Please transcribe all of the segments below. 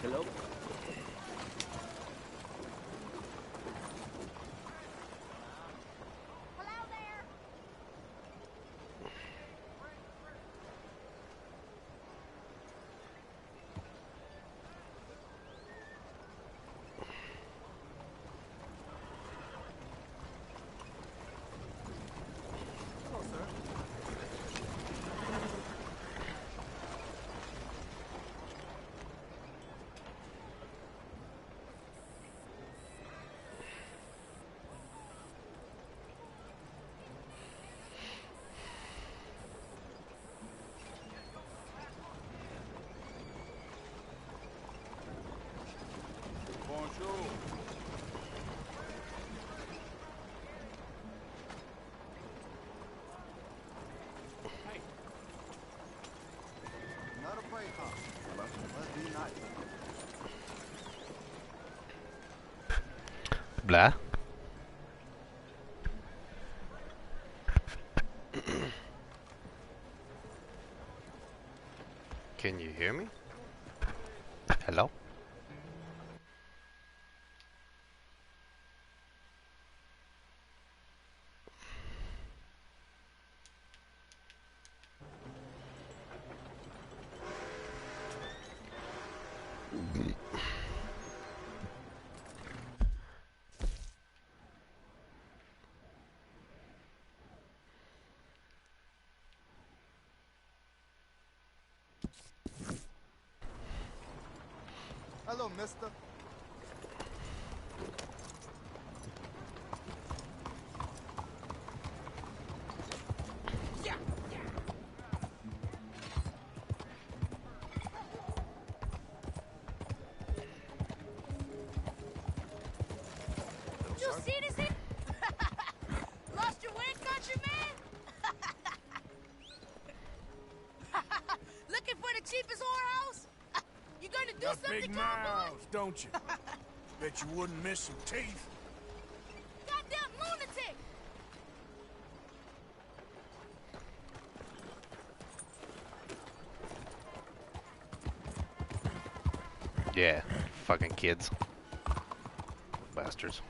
Hello? Blah. Can you hear me? Hello? Hello, mister. You see this here? Lost your wind, countryman? Looking for the cheapest whorehouse? You gonna do Got something, big cowboy? mouths, don't you? Bet you wouldn't miss some teeth. Goddamn lunatic! Yeah, fucking kids. Bastards.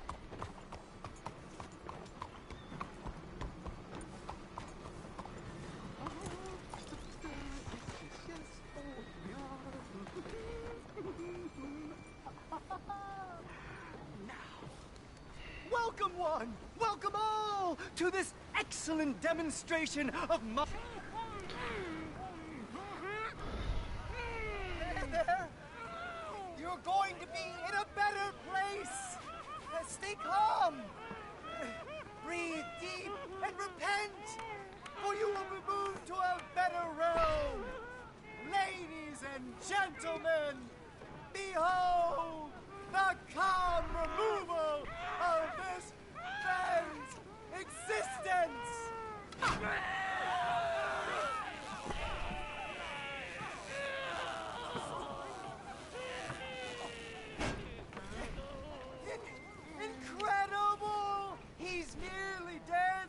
Welcome one, welcome all to this excellent demonstration of my... There, you're going to be in a better place. Stay calm. Breathe deep and repent, for you will be moved to a better realm. Ladies and gentlemen, behold the calm removal of this man's existence! Incredible! He's nearly dead!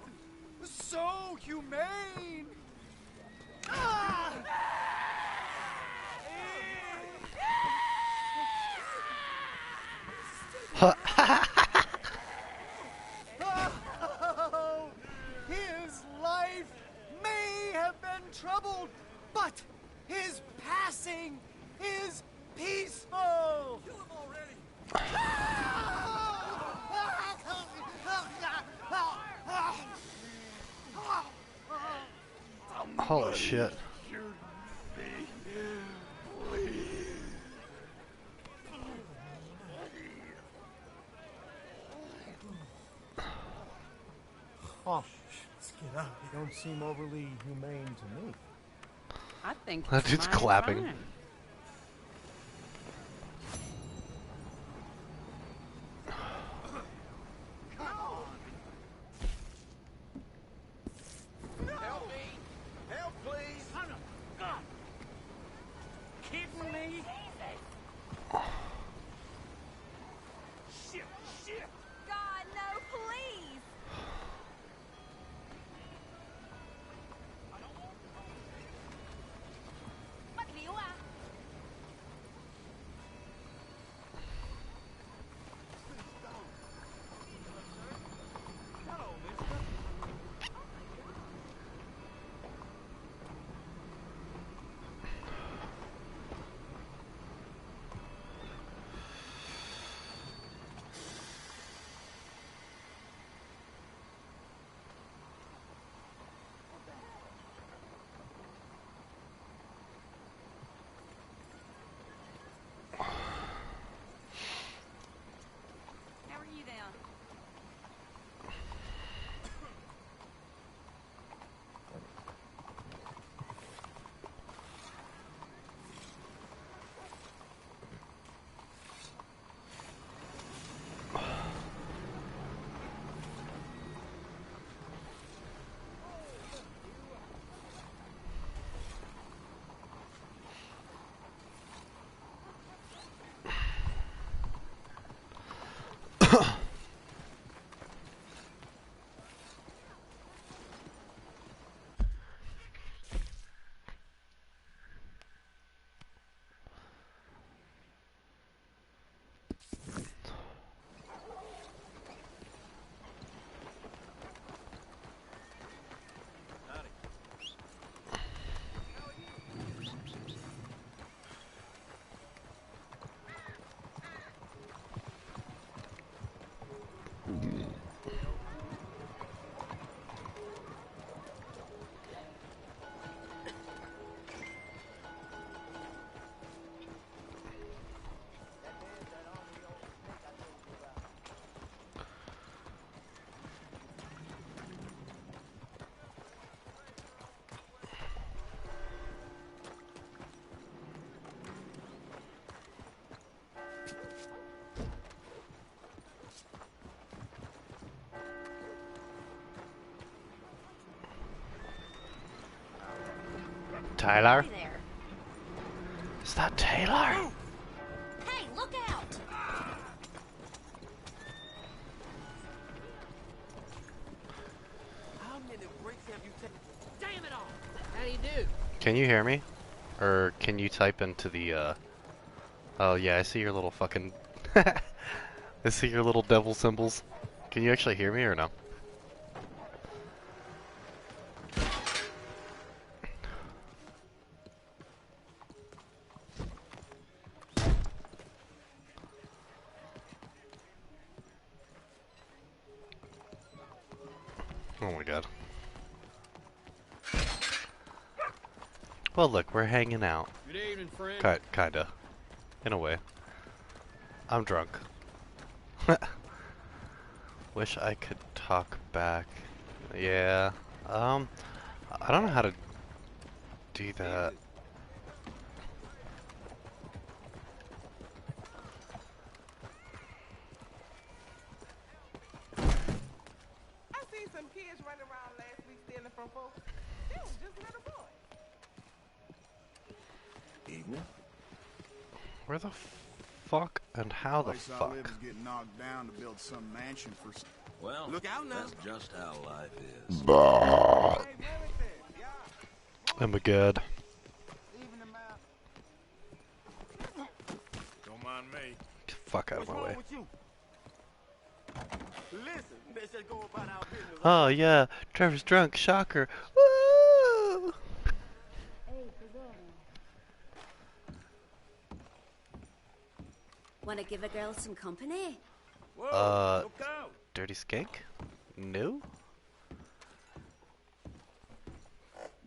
So humane! Ah! Oh, his life may have been troubled, but his passing is peaceful. Kill him already. Holy shit. Oh, let's get up. You don't seem overly humane to me. I think That dude's clapping. Fine. Help me! Help, please! Son of God! Kidding me? Shit! Shit! God, no, please! Mất liếu à? Tyler? Hey there. Is that Taylor? Hey, look out! How many breaks have you taken? Damn it all! How do you do? Can you hear me? Or can you type into the, Oh yeah, I see your little fucking... I see your little devil symbols. Can you actually hear me or no? Oh my god. Well look, we're hanging out. Good evening, friend. Kinda. In a way. I'm drunk. Wish I could talk back. Yeah. I don't know how to do that. I seen some kids running around last week stealing from folks. They was just little boys. Evening. Where the fuck and how the Place I fuck? live is getting knocked down to build some mansion for. Well, Look out now. that's just how life is. Hey, Remington, yeah. Oh my god. Even them out. Don't mind me. Get the fuck out of What's my wrong way. with you? Listen, let's just go about our business. Oh yeah, Trevor's drunk. Shocker. Woo! Wanna give a girl some company? Whoa, look out. Dirty skank? No?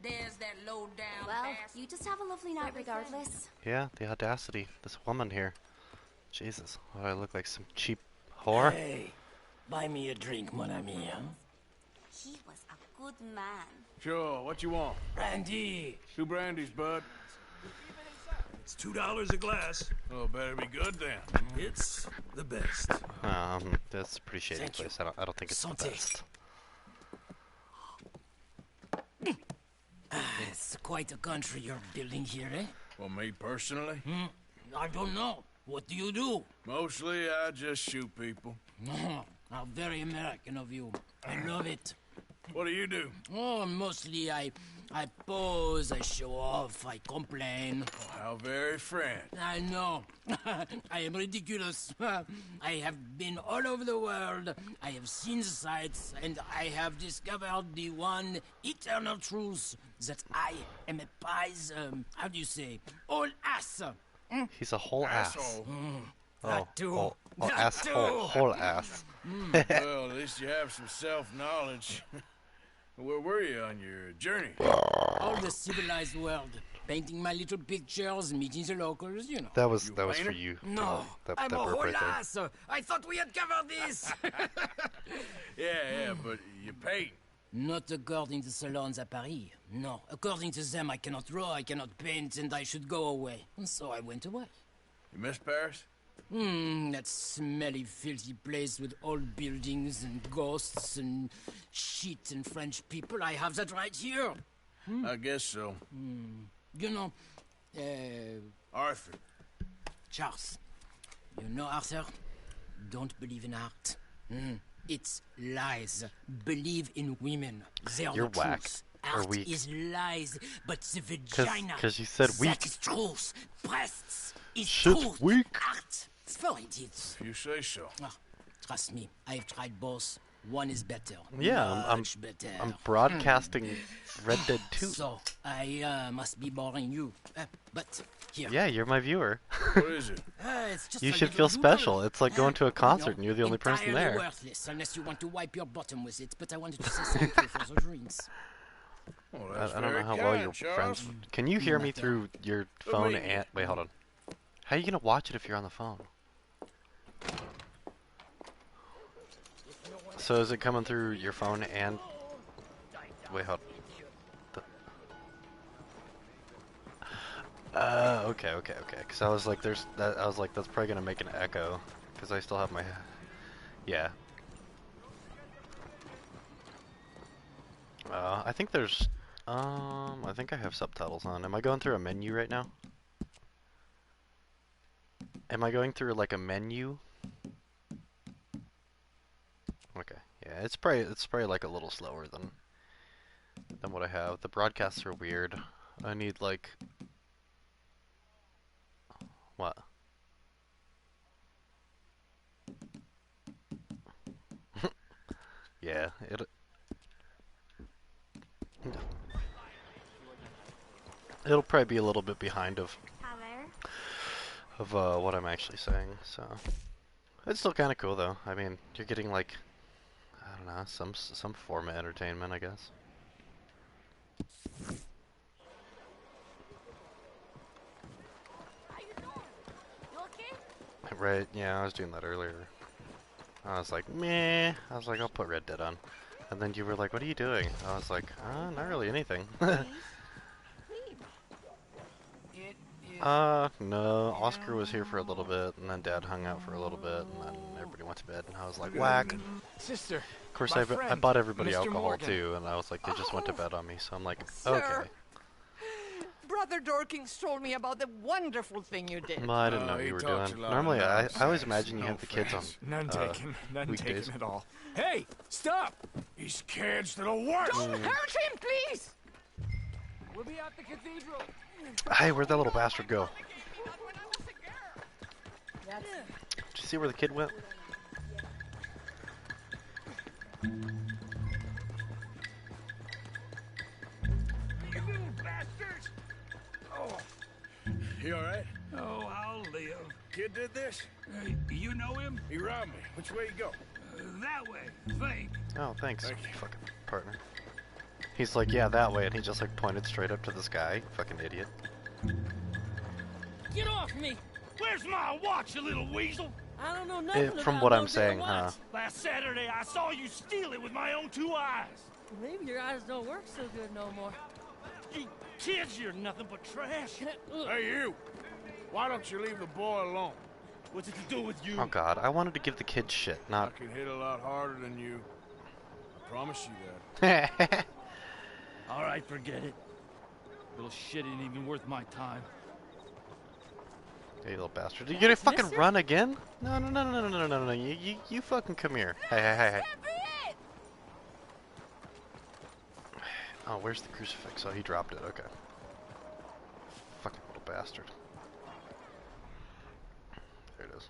There's that low down Well, you just have a lovely night regardless. Yeah, the audacity. This woman here. Jesus, what do I look like? Some cheap whore? Hey, buy me a drink, mon ami, huh? He was a good man. Sure, what you want? Brandy! 2 brandies, bud. It's $2 a glass. Oh, better be good then. It's the best. That's a pretty shady Thank you. place. I don't think it's the Santé. best. It's quite a country you're building here, eh? Well, me personally? I don't know. What do you do? Mostly, I just shoot people. Oh, how very American of you. I love it. What do you do? Oh, mostly I pose, I show off, I complain. Oh, how very French. I know. I am ridiculous. I have been all over the world. I have seen the sights, and I have discovered the one eternal truth that I am a pies, how do you say, all ass. He's a whole ass. Asshole. That too. Oh, That asshole. too. Whole ass. Well, at least you have some self-knowledge. Where were you on your journey? All the civilized world. Painting my little pictures, meeting the locals, you know. That was You for painter? you. No, that I'm a burp whole right there. ass. I thought we had covered this. Yeah, but you paint. Not according to salons at Paris. No, according to them, I cannot draw, I cannot paint, and I should go away. And so I went away. You miss Paris? That smelly, filthy place with old buildings and ghosts and shit and French people. I have that right here. I guess so. You know, Arthur. Charles. You know Arthur? don't believe in art. It's lies. Believe in women. They're You're the whack. truth. Or Art weak. is lies, but the vagina. Because you said weak. That is truth. Breasts is Shit's truth. weak. Art. It's for idiots. If you say so. Ah, trust me, I've tried both. One is better. Yeah, Much better. I'm broadcasting Red Dead 2. So, I must be boring you. But, here. Yeah, you're my viewer. What is it? It's just You a should little feel noodle. special. It's like going to a concert and you're the only person Entirely there. worthless, unless you want to wipe your bottom with it. But I wanted to say thank you for the drinks. Well, that's I don't know very how kind, well you're Charles. friends. Can you hear me through your phone maybe. and... Wait, hold on. How are you going to watch it if you're on the phone? So is it coming through your phone and... Wait, hold okay. Because I was like, I was like, that's probably gonna make an echo. Because I still have my... Yeah. I think there's... I think I have subtitles on. Am I going through a menu right now? Am I going through like a menu? Okay, yeah, it's probably like a little slower than what I have. The broadcasts are weird. I need like what? Yeah, it'll probably be a little bit behind of what I'm actually saying. So it's still kind of cool though. I mean, you're getting like, I don't know, some form of entertainment, I guess. How you doing? You okay? Right, yeah, I was doing that earlier. I was like, meh. I was like, I'll put Red Dead on. And then you were like, what are you doing? I was like, not really anything. No. Oscar was here for a little bit, and then Dad hung out for a little bit, and then everybody went to bed, and I was like, whack. Sister. Of course, My I friend, bought everybody Mr. alcohol Morgan. too, and I was like, they just went to bed on me, so I'm like, Sir. okay. Brother Dorkins told me about the wonderful thing you did. Well, I didn't know what he you were talks doing. a lot Normally, of I always nonsense. imagine you No have the kids on offense. None taken. None weekdays. taken at all. Hey, stop! These kids to the worst. Don't hurt him, please! We'll be at the cathedral. Hey, where'd that little bastard go? Did you see where the kid went? You little bastards. Oh. You alright? Oh, I'll live. Kid did this? You know him? He robbed me. Which way you go? That way, think. Oh, thanks, Thank you. fucking partner. He's like, yeah, that way, and he just like pointed straight up to the sky. Fucking idiot. Get off me! Where's my watch, you little weasel? I don't know nothing From about what no I'm saying, damn huh? watch. Last Saturday, I saw you steal it with my own 2 eyes. Maybe your eyes don't work so good no more. You kids, you're nothing but trash. Hey, you. Why don't you leave the boy alone? What's it to do with you? Oh god, I wanted to give the kid shit, I not... can hit a lot harder than you. I promise you that. Hey, All right, forget it. Little shit ain't even worth my time. you little bastard. You gonna fucking run again? No. You fucking come here. Hey. Oh, where's the crucifix? Oh, he dropped it. Okay. Fucking little bastard. There it is.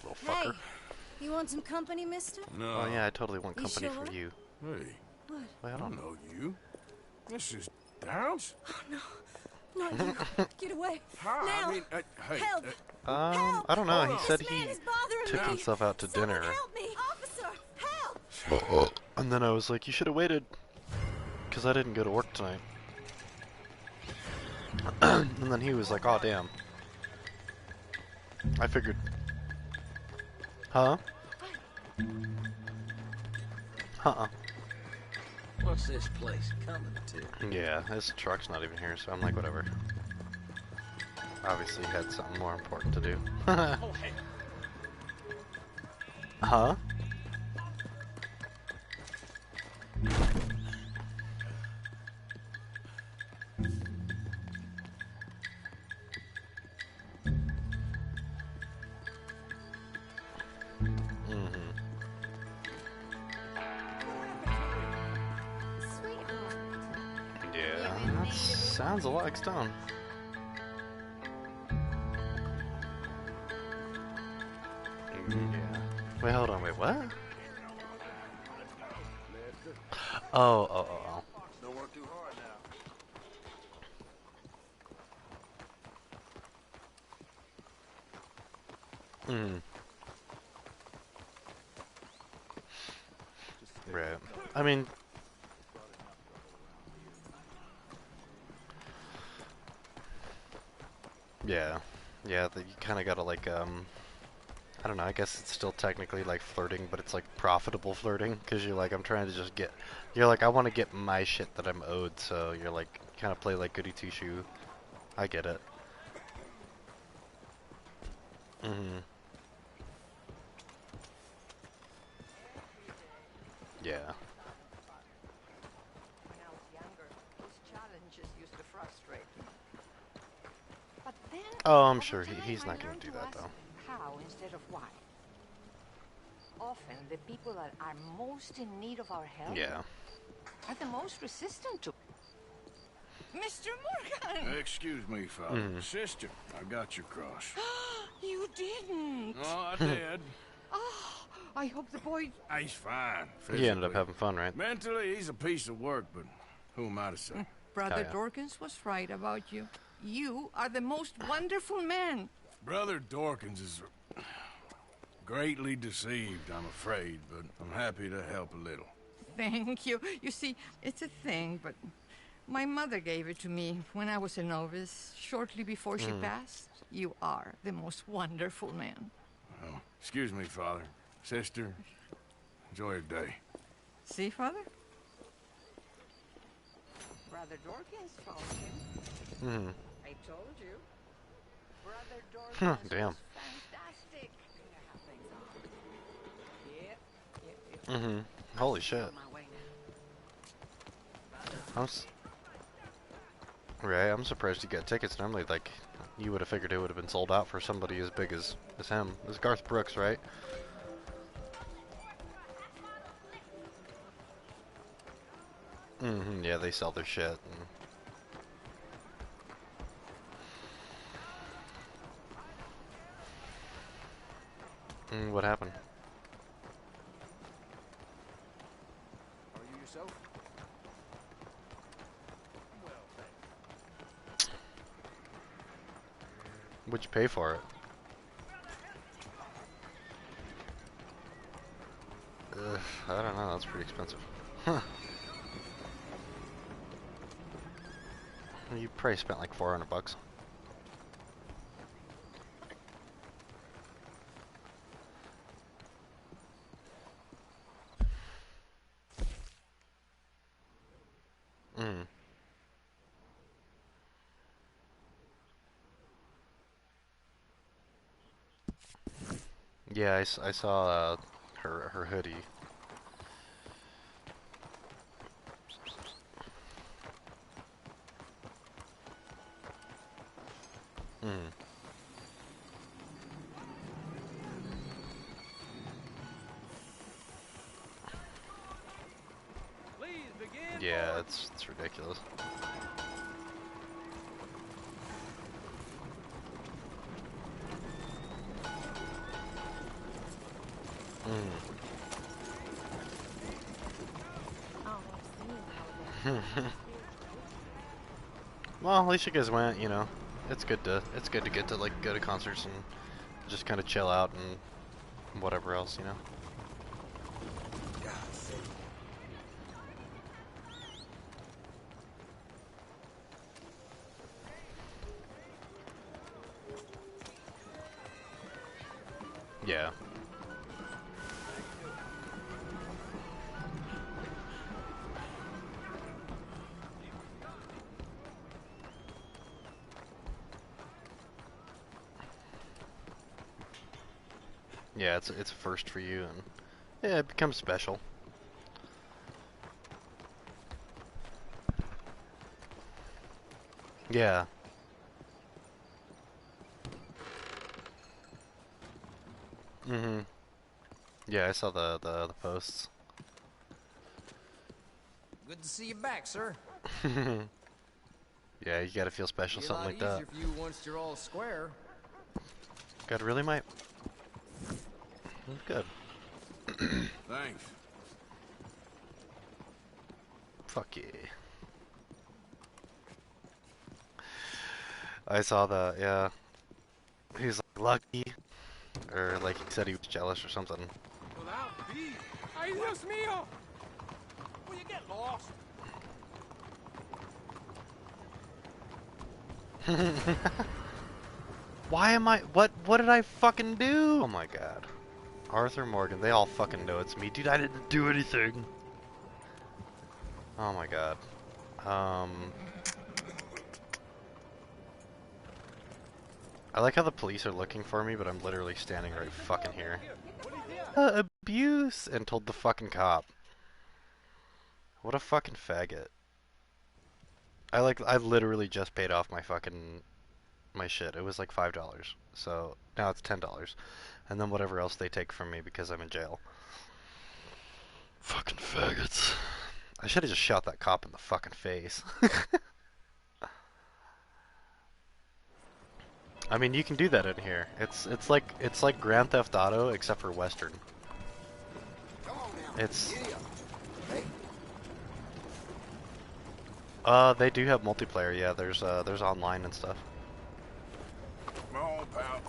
Little fucker. Hey, you want some company, mister? No. Oh yeah, I totally want You company sure? for you. Hey, What? Wait, I I don't don't know you. This is Downs? Not you. Get away. How? Now. I mean, hey. Help. know. I don't know. He said This man he is bothering took me. himself out to Someone dinner. help me. Officer, help. And then I was like, you should have waited. Because I didn't go to work tonight. And then he was like, oh damn. I figured. Huh? What's this place coming to? Yeah, his truck's not even here, so I'm like, whatever. Obviously he had something more important to do. Huh? Yeah, that sounds a lot like stone. Yeah. Wait, hold on, wait, what? Oh. Don't work too hard now. Right. I mean, yeah, you kind of gotta like, I don't know, I guess it's still technically like flirting, but it's like profitable flirting, because you're like, I'm trying to just get, you're like, I want to get my shit that I'm owed, so you're like, kind of play like goody two-shoe. I get it. Yeah. When I was younger, those challenges used to frustrate me. But then, Oh, I'm over sure time, he's I not going learned to do to that, ask though. how instead of why. Often, the people that are most in need of our help Yeah. are the most resistant to. Mr. Morgan! Excuse me, Father. Sister, I got your cross. You didn't! Oh, I did. Oh, I hope the boy... He's fine, He ended up physically. having fun, right? Mentally, he's a piece of work, but who am I to say? Brother yeah. Dorkins was right about you. You are the most wonderful man. Brother Dorkins is greatly deceived, I'm afraid, but I'm happy to help a little. Thank you. You see, it's a thing, but my mother gave it to me when I was a novice, shortly before she passed. You are the most wonderful man. Oh, excuse me, Father. Sister, enjoy your day. See, Father? Brother Dorkins told you. I told you. Brother Dorkins Damn. was fantastic. Yep. Holy shit. On my way now. Right, I'm surprised you got tickets. Normally, like, you would have figured it would have been sold out for somebody as big as him. It's Garth Brooks, right? Yeah, they sell their shit. What happened? Are you yourself? Would you pay for it? I don't know, that's pretty expensive. Huh. You probably spent like $400. Yeah, I saw her hoodie. Please begin. Yeah, it's ridiculous. Well, at least you guys went, you know. It's good to get to like go to concerts and just kind of chill out and whatever else, you know. Yeah. Yeah, it's a first for you, and yeah, it becomes special. Yeah. Yeah, I saw the posts. Good to see you back, sir. Yeah, you gotta feel special, Be a something lot like that. easier for you once you're all square. God, really might. That's good. Thanks. Fuck yeah. I saw that, yeah. He's like lucky, or like he said he was jealous or something. Ay, Dios mío! Will you get lost? Why am I? What did I fucking do? Oh my god. Arthur Morgan, they all fucking know it's me. Dude, I didn't do anything. Oh my god. I like how the police are looking for me, but I'm literally standing right fucking here. Abuse! And told the fucking cop. What a fucking faggot. I literally just paid off my shit. It was like $5. So now it's $10. And then whatever else they take from me because I'm in jail. Fucking faggots. I should have just shot that cop in the fucking face. I mean, you can do that in here. It's like Grand Theft Auto except for Western. It's they do have multiplayer. Yeah, there's online and stuff. Come on, pal.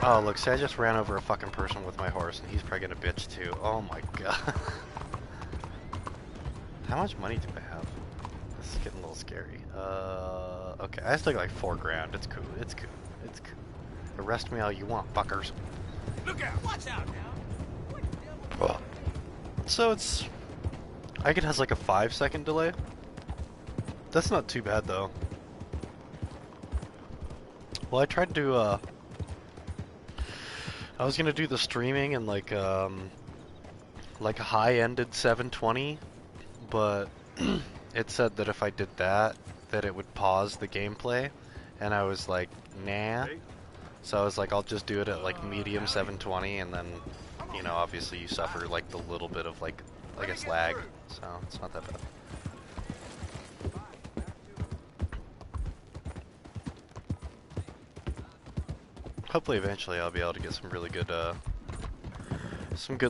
Oh, look, see, I just ran over a fucking person with my horse, and he's probably gonna bitch too. Oh my god. How much money do I have? This is getting a little scary. Okay, I still got like 4 grand. It's cool. It's cool. It's cool. Arrest me all you want, fuckers. Look out! Watch out now! Oh. So it's... I think it has like a 5-second delay. That's not too bad though. Well, I tried to I was gonna do the streaming in like a high-ended 720, but it said that if I did that it would pause the gameplay, and I was like, nah. So I was like, I'll just do it at like medium 720, and then, you know, obviously you suffer like the little bit of like, I guess, lag, so it's not that bad. Hopefully eventually I'll be able to get some really good,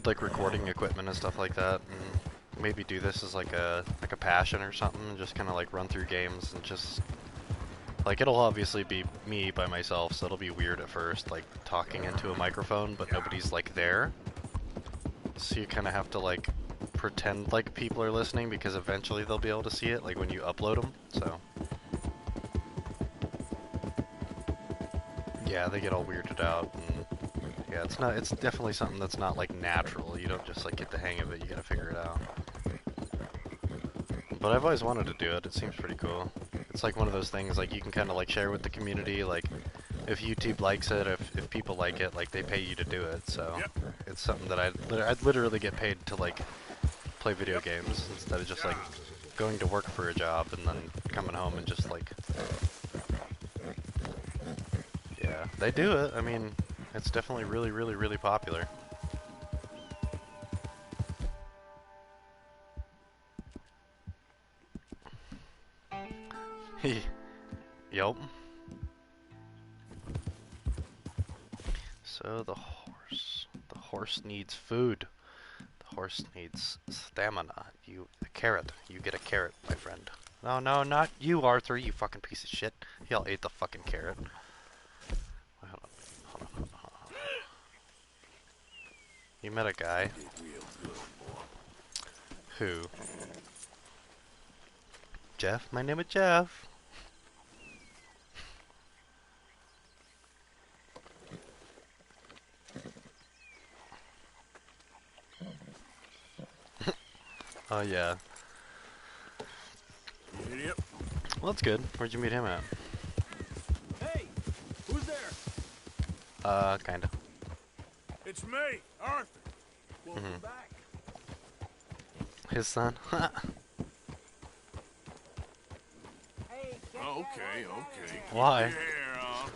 like recording equipment and stuff like that, and maybe do this as like a passion or something, and just kind of like run through games and just, like, it'll obviously be me by myself, so it'll be weird at first, like talking into a microphone, but nobody's like there. So you kind of have to like pretend like people are listening, because eventually they'll be able to see it, like when you upload them, so. Yeah, they get all weirded out, and yeah, it's definitely something that's not like natural. You don't just like get the hang of it, you gotta figure it out. But I've always wanted to do it. It seems pretty cool. It's like one of those things like you can kind of like share with the community, like if YouTube likes it, if people like it, like they pay you to do it, so it's something that I'd literally get paid to like play video games instead of just like going to work for a job and then coming home and just like, yeah, they do it. I mean, it's definitely really, really, really popular. Yup. So the horse needs food. The horse needs stamina. A carrot. You get a carrot, my friend. No, no, not you, Arthur, you fucking piece of shit. Y'all ate the fucking carrot. Wait, hold on. You met a guy. Who? Jeff? My name is Jeff. Oh yeah. Idiot. Well, that's good. Where'd you meet him at? Hey, who's there? Kinda. It's me, Arthur. Welcome back. His son? Okay. Why? Keep your hair on.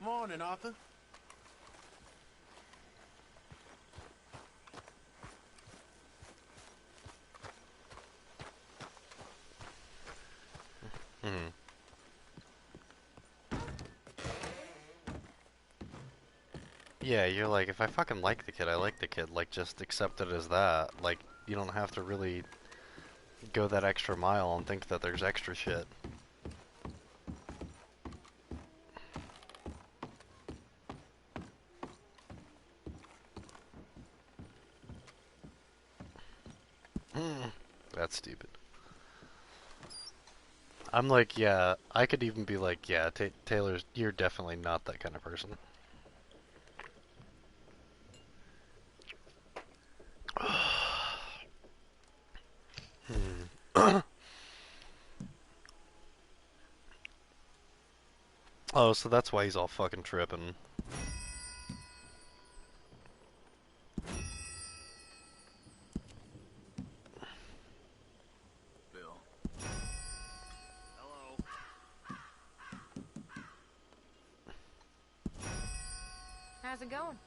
Morning, Arthur. Yeah, you're like, if I fucking like the kid, I like the kid. Like, just accept it as that. Like, you don't have to really go that extra mile and think that there's extra shit. That's stupid. I'm like, yeah, I could even be like, yeah, Taylor's, you're definitely not that kind of person. Oh, so that's why he's all fucking tripping. Bill. Hello. How's it going?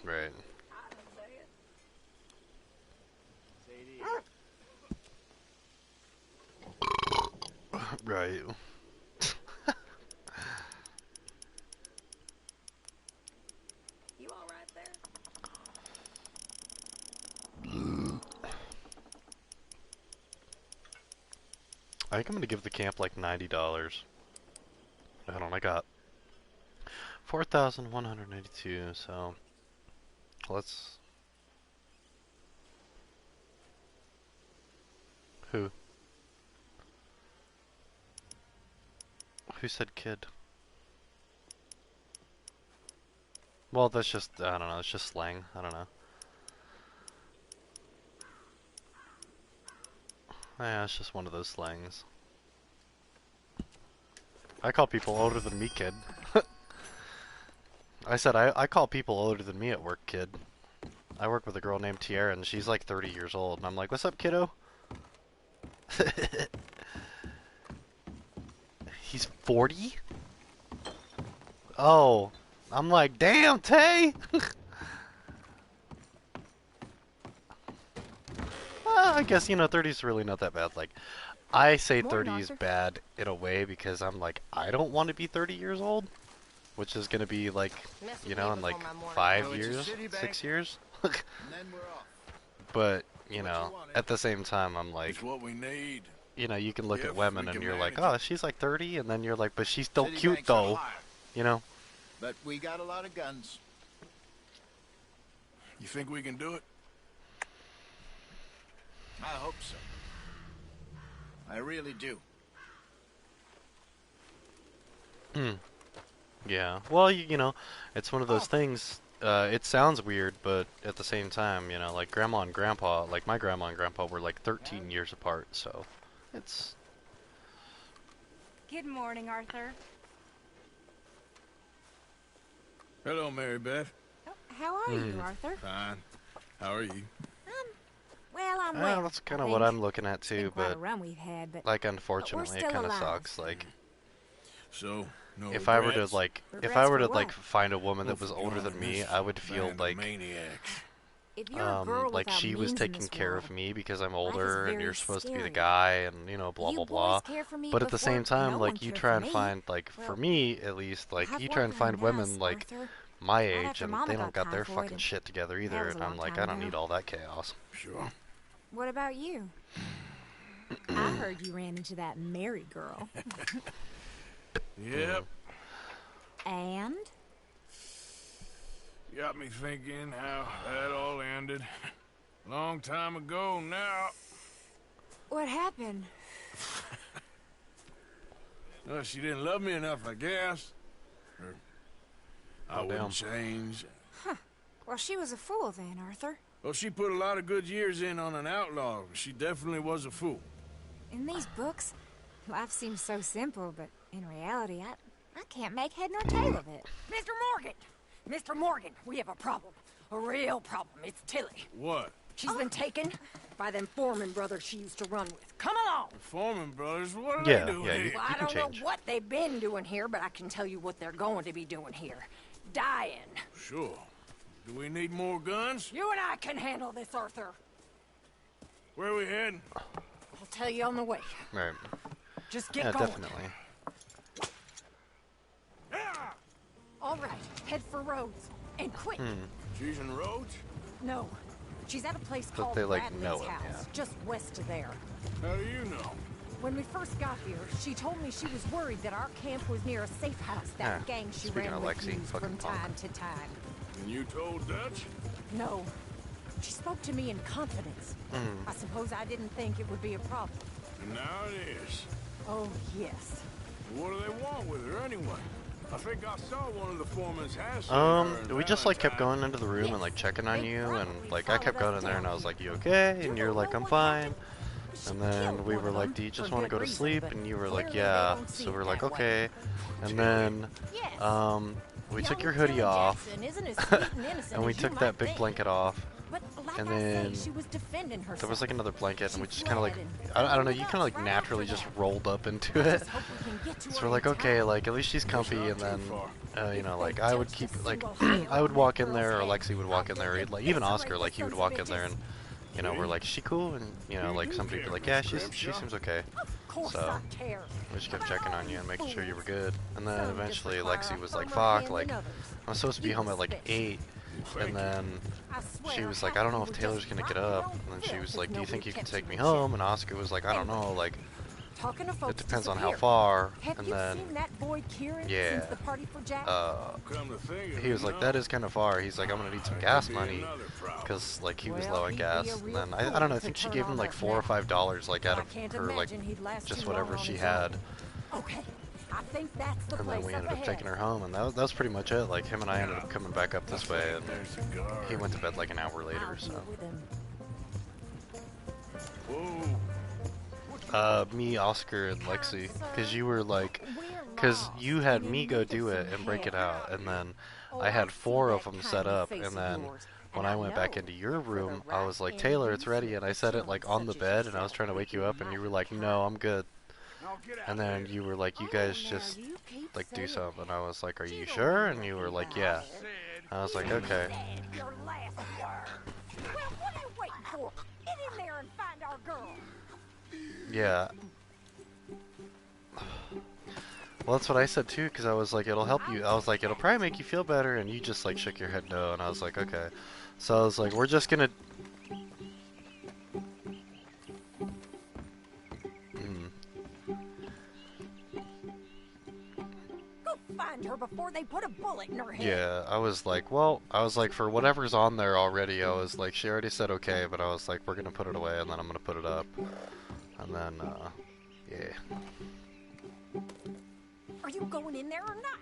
Right. Right. You all right there? I think I'm gonna give the camp like $90. I don't know, I got 4,182, so let's... Who? Who said kid? Well, that's just, I don't know, it's just slang, I don't know. Yeah, it's just one of those slangs. I call people older than me kid. I said I call people older than me at work kid. I work with a girl named Tiara and she's like 30 years old and I'm like, what's up, kiddo? He's 40? Oh, I'm like, damn, Tay! I guess, you know, 30's really not that bad. Like, I say 30 is bad in a way because I'm like, I don't want to be 30 years old, which is going to be like, you know, in like 5 years, 6 years. But, you know, at the same time, I'm like, what we need. You know, you can look at women and you're like, oh, she's like 30, and then you're like, but she's still cute though, you know? But we got a lot of guns. You think we can do it? I hope so. I really do. Yeah. Well, you know, it's one of those things. It sounds weird, but at the same time, you know, like Grandma and Grandpa, like my Grandma and Grandpa were like 13 years apart, so it's... Good morning, Arthur. Hello, Mary Beth. Oh, how are you, Arthur? Fine. How are you? Well, I'm well. That's kind of what I'm looking at too, quite but a run we've had, but like unfortunately, it kind of sucks. Like, so no if I were to regrets? like, Regrets if I were to for like what? find a woman that was older than me, I would feel like, if you're a girl like without she was means in taking this care world, of me because I'm life is older and very you're supposed to be the scary. guy and, you know, blah You blah boys blah. care for me But at the before same time, no one like you cared try for and me. find like for Well, me at least, like I've you try and worked find on women us, like Arthur. my Right age after and Mama they don't got their typhoid, fucking and shit together that either, was a and I'm long like, time I don't ago. need all that chaos. Sure. What about you? I heard you ran into that Mary girl. Yep. And? Got me thinking how that all ended. Long time ago now. What happened? Well, she didn't love me enough, I guess. Or I Oh, wouldn't damn. change. Well, she was a fool then, Arthur. Well, she put a lot of good years in on an outlaw. She definitely was a fool. In these books, life seems so simple, but in reality, I can't make head nor tail of it. Mr. Morgan! Mr. Morgan, we have a problem. A real problem. It's Tilly. What? She's been taken by them Foreman brothers she used to run with. Come along! The Foreman brothers? What are Yeah, they doing yeah, here? you Well, I can don't change. know what they've been doing here, but I can tell you what they're going to be doing here. Dying. Sure. Do we need more guns? You and I can handle this, Arthur. Where are we heading? I'll tell you on the way. Right. Just get Yeah, going. definitely. All right, head for Rhodes. And quick. She's in Rhodes? No. She's at a place But called they, like, Bradley's know him, house, yeah. just west of there. How do you know? When we first got here, she told me she was worried that our camp was near a safe house that Yeah. gang she Speaking ran of with Lexi, used fucking from punk. time to time. And you told Dutch? No. She spoke to me in confidence. I suppose I didn't think it would be a problem. And now it is. Oh, yes. What do they want with her anyway? I think I saw one of the foreman's houses. We just like kept going into the room and like checking on you, and like I kept going in there and I was like, you okay? And you're like, I'm fine. And then we were like, do you just want to go to sleep? And you were like, yeah. So we're like, okay. And then we took your hoodie off and we took that big blanket off. And then there was like another blanket, and we just kind of like, I don't know, you kind of like naturally just rolled up into it. So we're like, okay, like at least she's comfy. And then you know, like I would keep like I would walk in there, or Lexi would walk in there, or like even Oscar, like he would walk in there, and you know, we're like, is she cool? And you know, like somebody would be like, yeah, she seems okay. So we just kept checking on you and making sure you were good. And then eventually Lexi was like, fuck, like I'm supposed to be home at like 8. And then she was like, I don't know if Taylor's gonna get up. And then she was like, do you think you can take me home? And Oscar was like, I don't know, like it depends on how far. And then yeah, he was like, that is kind of far. He's like, I'm gonna need some gas money, because like he was low on gas. And then I don't know, I think she gave him like $4 or $5 like out of her like just whatever she had. I think that's the And then place we up ended up ahead. taking her home, and that was pretty much it. Like him and I ended up coming back up this way, and he went to bed like an hour later. So me, Oscar, and Lexi, because you were like, because you had me go do it and break it out, and then I had 4 of them set up, and then when I went back into your room, I was like, Taylor, it's ready, and I set it like on the bed, and I was trying to wake you up, and you were like, no, I'm good. And then you were like, you guys just like do something, and I was like, are you sure? And you were like, yeah. I was like, okay. Your last word. Well, what are you waiting for? Get in there and find our girl. Yeah. Well, that's what I said too, because I was like, it'll help you. I was like, it'll probably make you feel better, and you just like shook your head no, and I was like, okay. So I was like, we're just gonna. Find her before they put a bullet in her head. Yeah, I was like, well, for whatever's on there already, I was like, she already said okay, but I was like, we're gonna put it away, and then I'm gonna put it up. And then, yeah. Are you going in there or not?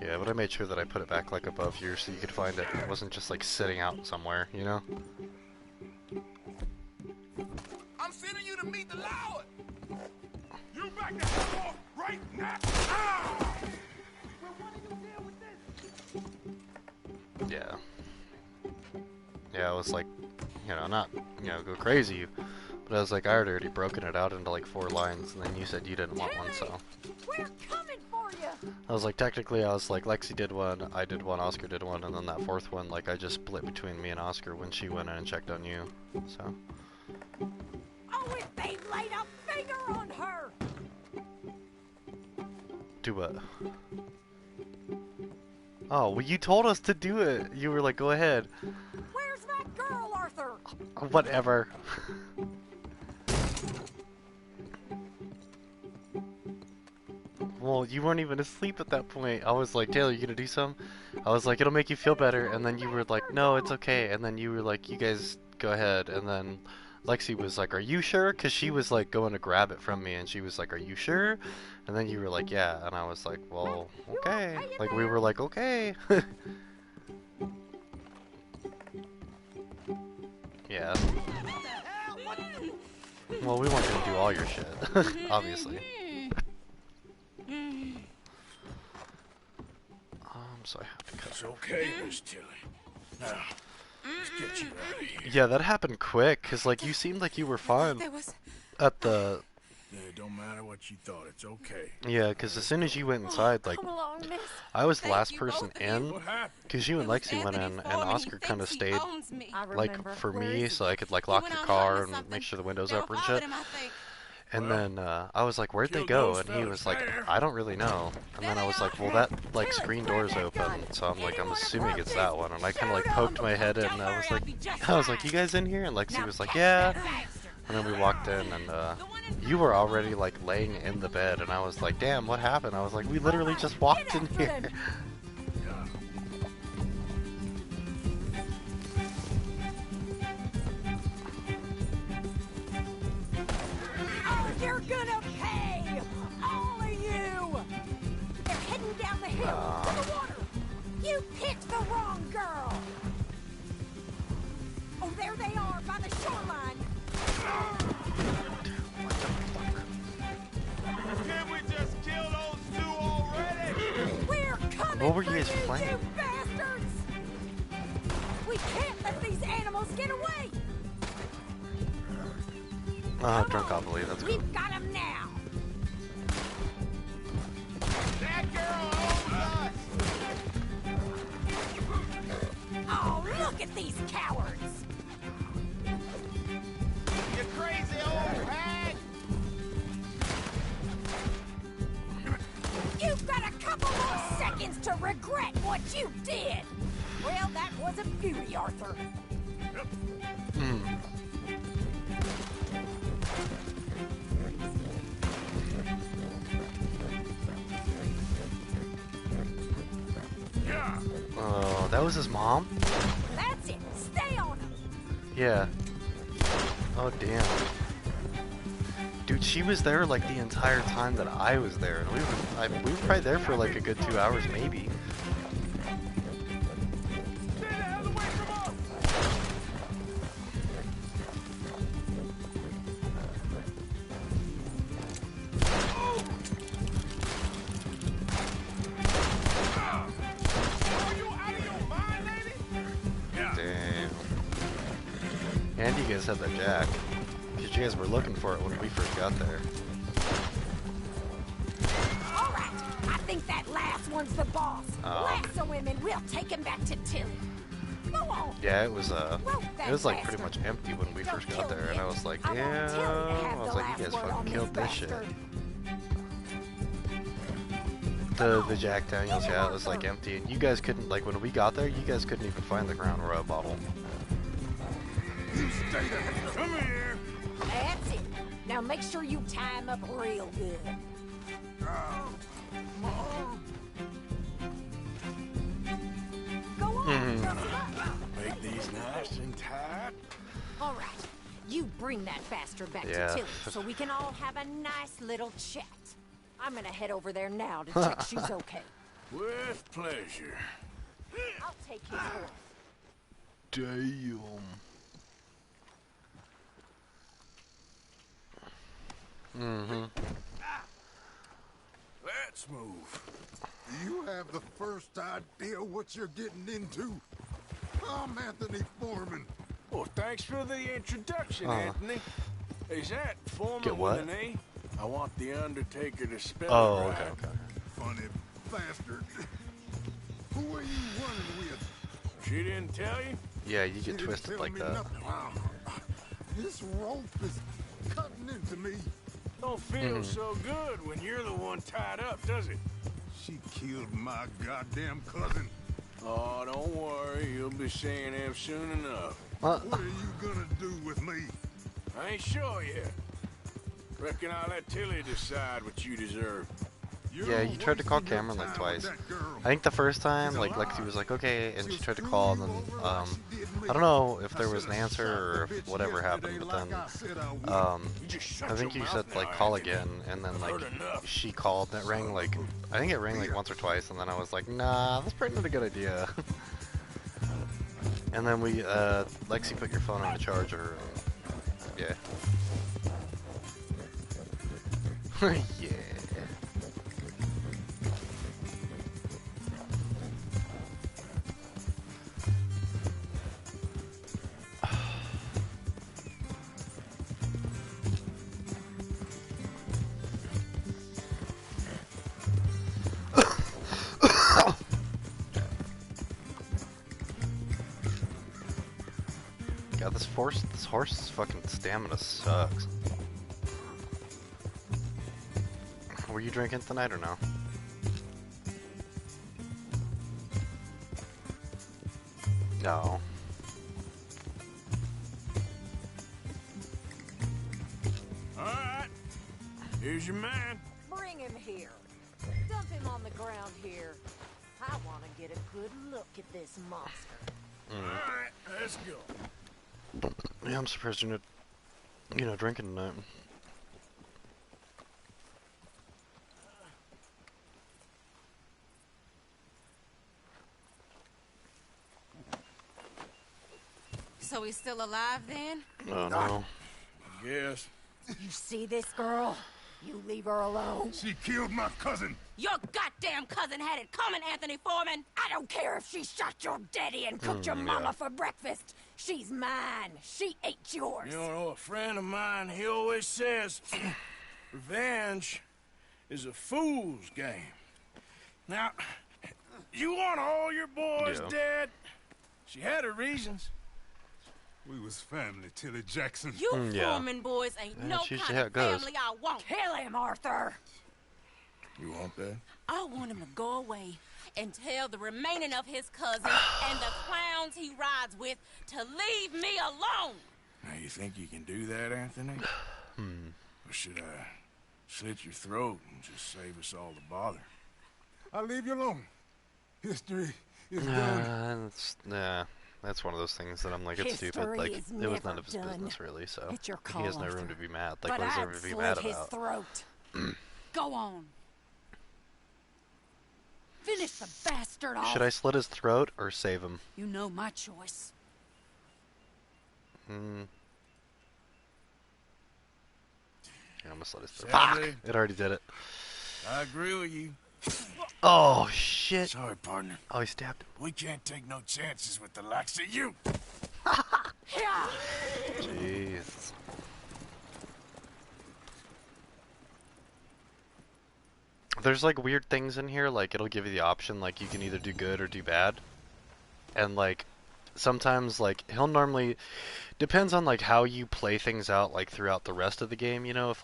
Yeah, but I made sure that I put it back like above here so you could find it. It wasn't just like sitting out somewhere, you know? I'm sending you to meet the Lord. You back the hell off right now. Ah! Yeah. Yeah, I was like, you know, not, you know, go crazy, but I was like, I had already broken it out into like 4 lines, and then you said you didn't want one, so. We're coming for you. I was like, technically, I was like, Lexi did one, I did one, Oscar did one, and then that 4th one, like, I just split between me and Oscar when she went in and checked on you, so. Oh, if they laid a finger on her. Do what? Oh, well, you told us to do it. You were like, go ahead. Where's that girl, Arthur? Whatever. Well, you weren't even asleep at that point. I was like, Taylor, you gonna do something? I was like, it'll make you feel better. And then you were like, no, it's okay. And then you were like, you guys go ahead. And then Lexi was like, are you sure? Because she was like going to grab it from me. And she was like, are you sure? And then you were like, yeah. And I was like, well, okay. Like, we were like, okay. Yeah. Well, we weren't gonna do all your shit, obviously. So I have to cut. It's okay, Miss Tilly. Now, let's get you out of here. Yeah, that happened quick, cause like you seemed like you were fine at the Yeah, it don't matter what you thought. It's okay. Yeah, because as soon as you went inside, like, Come along, miss. I was the Thank last you, person both of you. in, What happened? because you and It was Lexi went Anthony in, and Foreman. He Oscar kind of thinks he stayed, owns me. I like, remember. for Where me, is so he? I could, like, He lock went your out car hunting or and something. make sure the windows They'll open and find shit. him, I think. And Well, then I was like, where'd they killed go? those And he fellas was like, there. I don't really know. And then I was like, well, that like screen door's open, so I'm like, I'm assuming it's that one. And I kind of like poked my head in, and I was like, you guys in here? And Lexi was like, yeah. And then we walked in, and you were already like laying in the bed, and I was like, damn, what happened? I was like, we literally just walked in here. Oh, you're gonna pay! All of you! They're heading down the hill to the water. You picked the wrong girl. Oh, there they are by the shoreline. Can't we just kill those two already? We're coming What were for you guys you, playing? you bastards! We can't let these animals get away. Drunk Oblily, that's cool. We've got them now. That girl owns us! Oh, look at these cowards! You crazy old hag! You've got a couple more seconds to regret what you did! Well, that was a beauty, Arthur. Oh, that was his mom? That's it. Stay on them. Yeah. Oh, damn. Dude, she was there like the entire time that I was there, and we were probably there for like a good 2 hours, maybe. Stay the hell away from us! Are you out of your mind, lady? Damn. And you guys had that jack. Because you guys were looking for it when we first got there. All right. I think that last one's the boss. Oh. Lasso him and we'll take him back to Tilly. Go on. Yeah, it was like pretty much empty when we first got there, and I was like, damn. I was like, you guys fucking killed this shit. The Jack Daniels, yeah, it was like empty, and you guys couldn't, like, when we got there, you guys couldn't even find the Crown Royal bottle. You stay there. Come here. That's it. Now make sure you tie him up real good. Go on. Dress him up. Make these nice and tight. All right. You bring that bastard back Yeah. to Tilly so we can all have a nice little chat. I'm gonna head over there now to check she's okay. With pleasure. I'll take his horse. Damn. Let's move. You have the first idea what you're getting into? I'm Anthony Foreman. Well, thanks for the introduction, Anthony. Is that Foreman Get what? with an A? I want the Undertaker to spell Oh, it right. okay. Funny bastard. Who are you running with? She didn't tell you? Yeah, you She get didn't twisted tell like me that. nothing. This rope is cutting into me. Don't feel so good when you're the one tied up, does it? She killed my goddamn cousin. Oh, don't worry. You'll be seeing him soon enough. What are you gonna do with me? I ain't sure yet. Reckon I'll let Tilly decide what you deserve. Yeah, you tried to call Cameron like twice. I think the first time, like Lexi was like, okay, and she tried to call, and then, I don't know if there was an answer or if whatever happened, but then, I think you said, like, call again, and then, like, she called, and it rang, like, I think it rang, like, once or twice, and then I was like, nah, that's probably not a good idea. And then we, Lexi put your phone on the charger, and, yeah. Yeah. God, this horse's fucking stamina sucks. Were you drinking tonight or no? No. Alright. Here's your man. Bring him here. Dump him on the ground here. I want to get a good look at this monster. Alright, let's go. Yeah, I'm surprised you're not, drinking tonight. So he's still alive then? Oh no. Yes. You see this girl? You leave her alone. She killed my cousin. Your goddamn cousin had it coming, Anthony Foreman! I don't care if she shot your daddy and cooked your mama for breakfast. She's mine. She ate yours. You know, a friend of mine, he always says, revenge is a fool's game. Now, you want all your boys dead? She had her reasons. We was family, Tilly Jackson. You Foreman boys ain't no kind of family I want. Kill him, Arthur. You want that? I want him to go away and tell the remaining of his cousins and the clowns he rides with to leave me alone. Now, you think you can do that, Anthony? Or should I slit your throat and just save us all the bother? I'll leave you alone. History is done. That's one of those things that I'm like, it's stupid. Like, it was none of his business, really, so he has no room to be mad. Like, what is there to be mad about? Throat. Go on. Finish the bastard off. Should I slit his throat or save him? You know my choice. Yeah, I'm gonna slit his throat. Fuck! It already did it. I agree with you. Oh, shit. Sorry, partner. Oh, he stabbed him. We can't take no chances with the likes of you. Jeez. There's like weird things in here, like it'll give you the option, like you can either do good or do bad. And like sometimes like he'll normally depends on like how you play things out like throughout the rest of the game, you know, if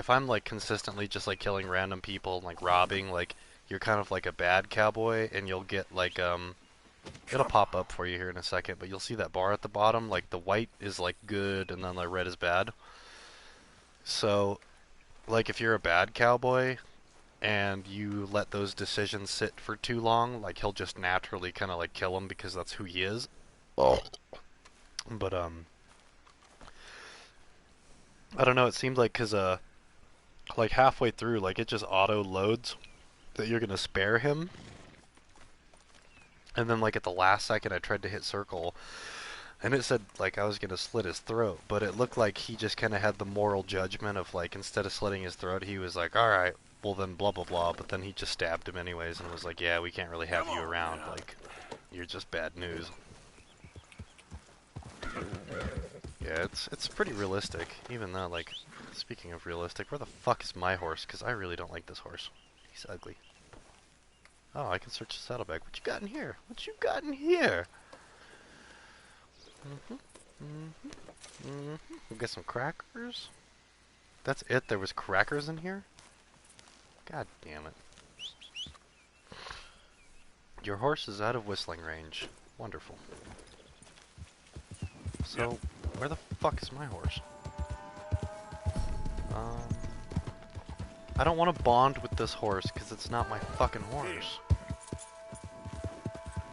I'm like consistently just like killing random people and like robbing, like you're kind of like a bad cowboy and you'll get like it'll pop up for you here in a second, but you'll see that bar at the bottom, like the white is like good and then the red is bad. So like if you're a bad cowboy and you let those decisions sit for too long, like he'll just naturally kind of like kill him because that's who he is. But I don't know, it seemed like because like halfway through, like it just auto loads that you're gonna spare him, and then like at the last second I tried to hit circle and it said like I was gonna slit his throat, but it looked like he just kind of had the moral judgment of like instead of slitting his throat he was like, alright, well then blah blah blah, but then he just stabbed him anyways and was like, yeah, we can't really have you around, like you're just bad news. Yeah, it's pretty realistic, even though, like, speaking of realistic, where the fuck is my horse? Because I really don't like this horse. He's ugly. Oh, I can search the saddlebag. What you got in here? What you got in here? We got some crackers. That's it? There was crackers in here? God damn it. Your horse is out of whistling range. Wonderful. So, where the fuck is my horse? I don't want to bond with this horse because it's not my fucking horse.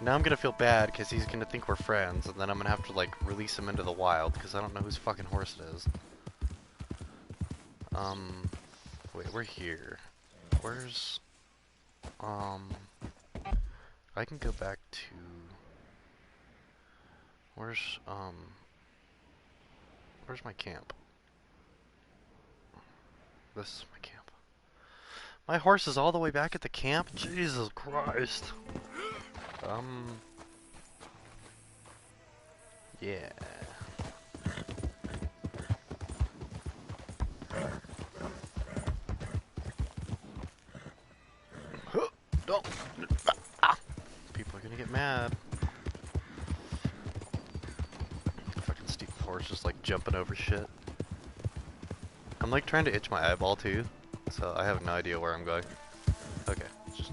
Now I'm gonna feel bad because he's gonna think we're friends, and then I'm gonna have to like release him into the wild because I don't know whose fucking horse it is. Wait, we're here. Where's I can go back to where's my camp? This is my camp. My horse is all the way back at the camp? Jesus Christ. Yeah. Don't. People are gonna get mad. Fucking stupid horse just like jumping over shit. I'm like trying to itch my eyeball too, so I have no idea where I'm going. Okay, just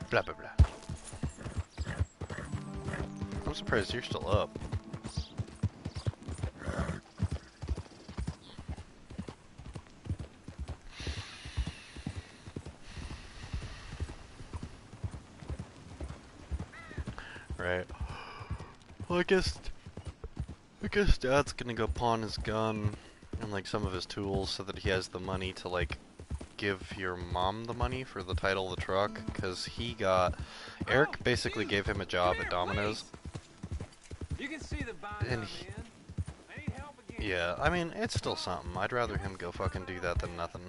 blah blah blah. I'm surprised you're still up. Right. Well, I guess Dad's gonna go pawn his gun and like some of his tools so that he has the money to like give your mom the money for the title of the truck, because Eric basically gave him a job at DeMono's. You can see the And yeah, I mean, it's still something. I'd rather him go fucking do that than nothing.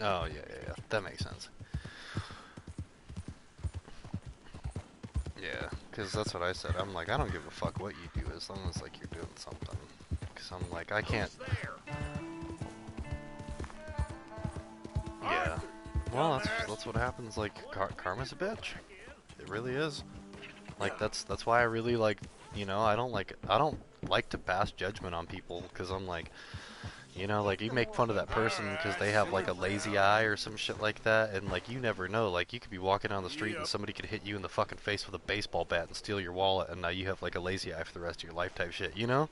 Oh, yeah. That makes sense. Yeah, because that's what I said. I'm like, I don't give a fuck what you do as long as, like, you're doing something. Because I'm like, I can't... Yeah. Well, that's what happens, like, karma's a bitch. It really is. Like, that's why I really, like, you know, I don't like to pass judgment on people, because I'm like... You know, like, you make fun of that person because they have, like, a lazy eye or some shit like that, and, like, you never know. Like, you could be walking down the street and somebody could hit you in the fucking face with a baseball bat and steal your wallet, and now you have, like, a lazy eye for the rest of your life type shit, you know?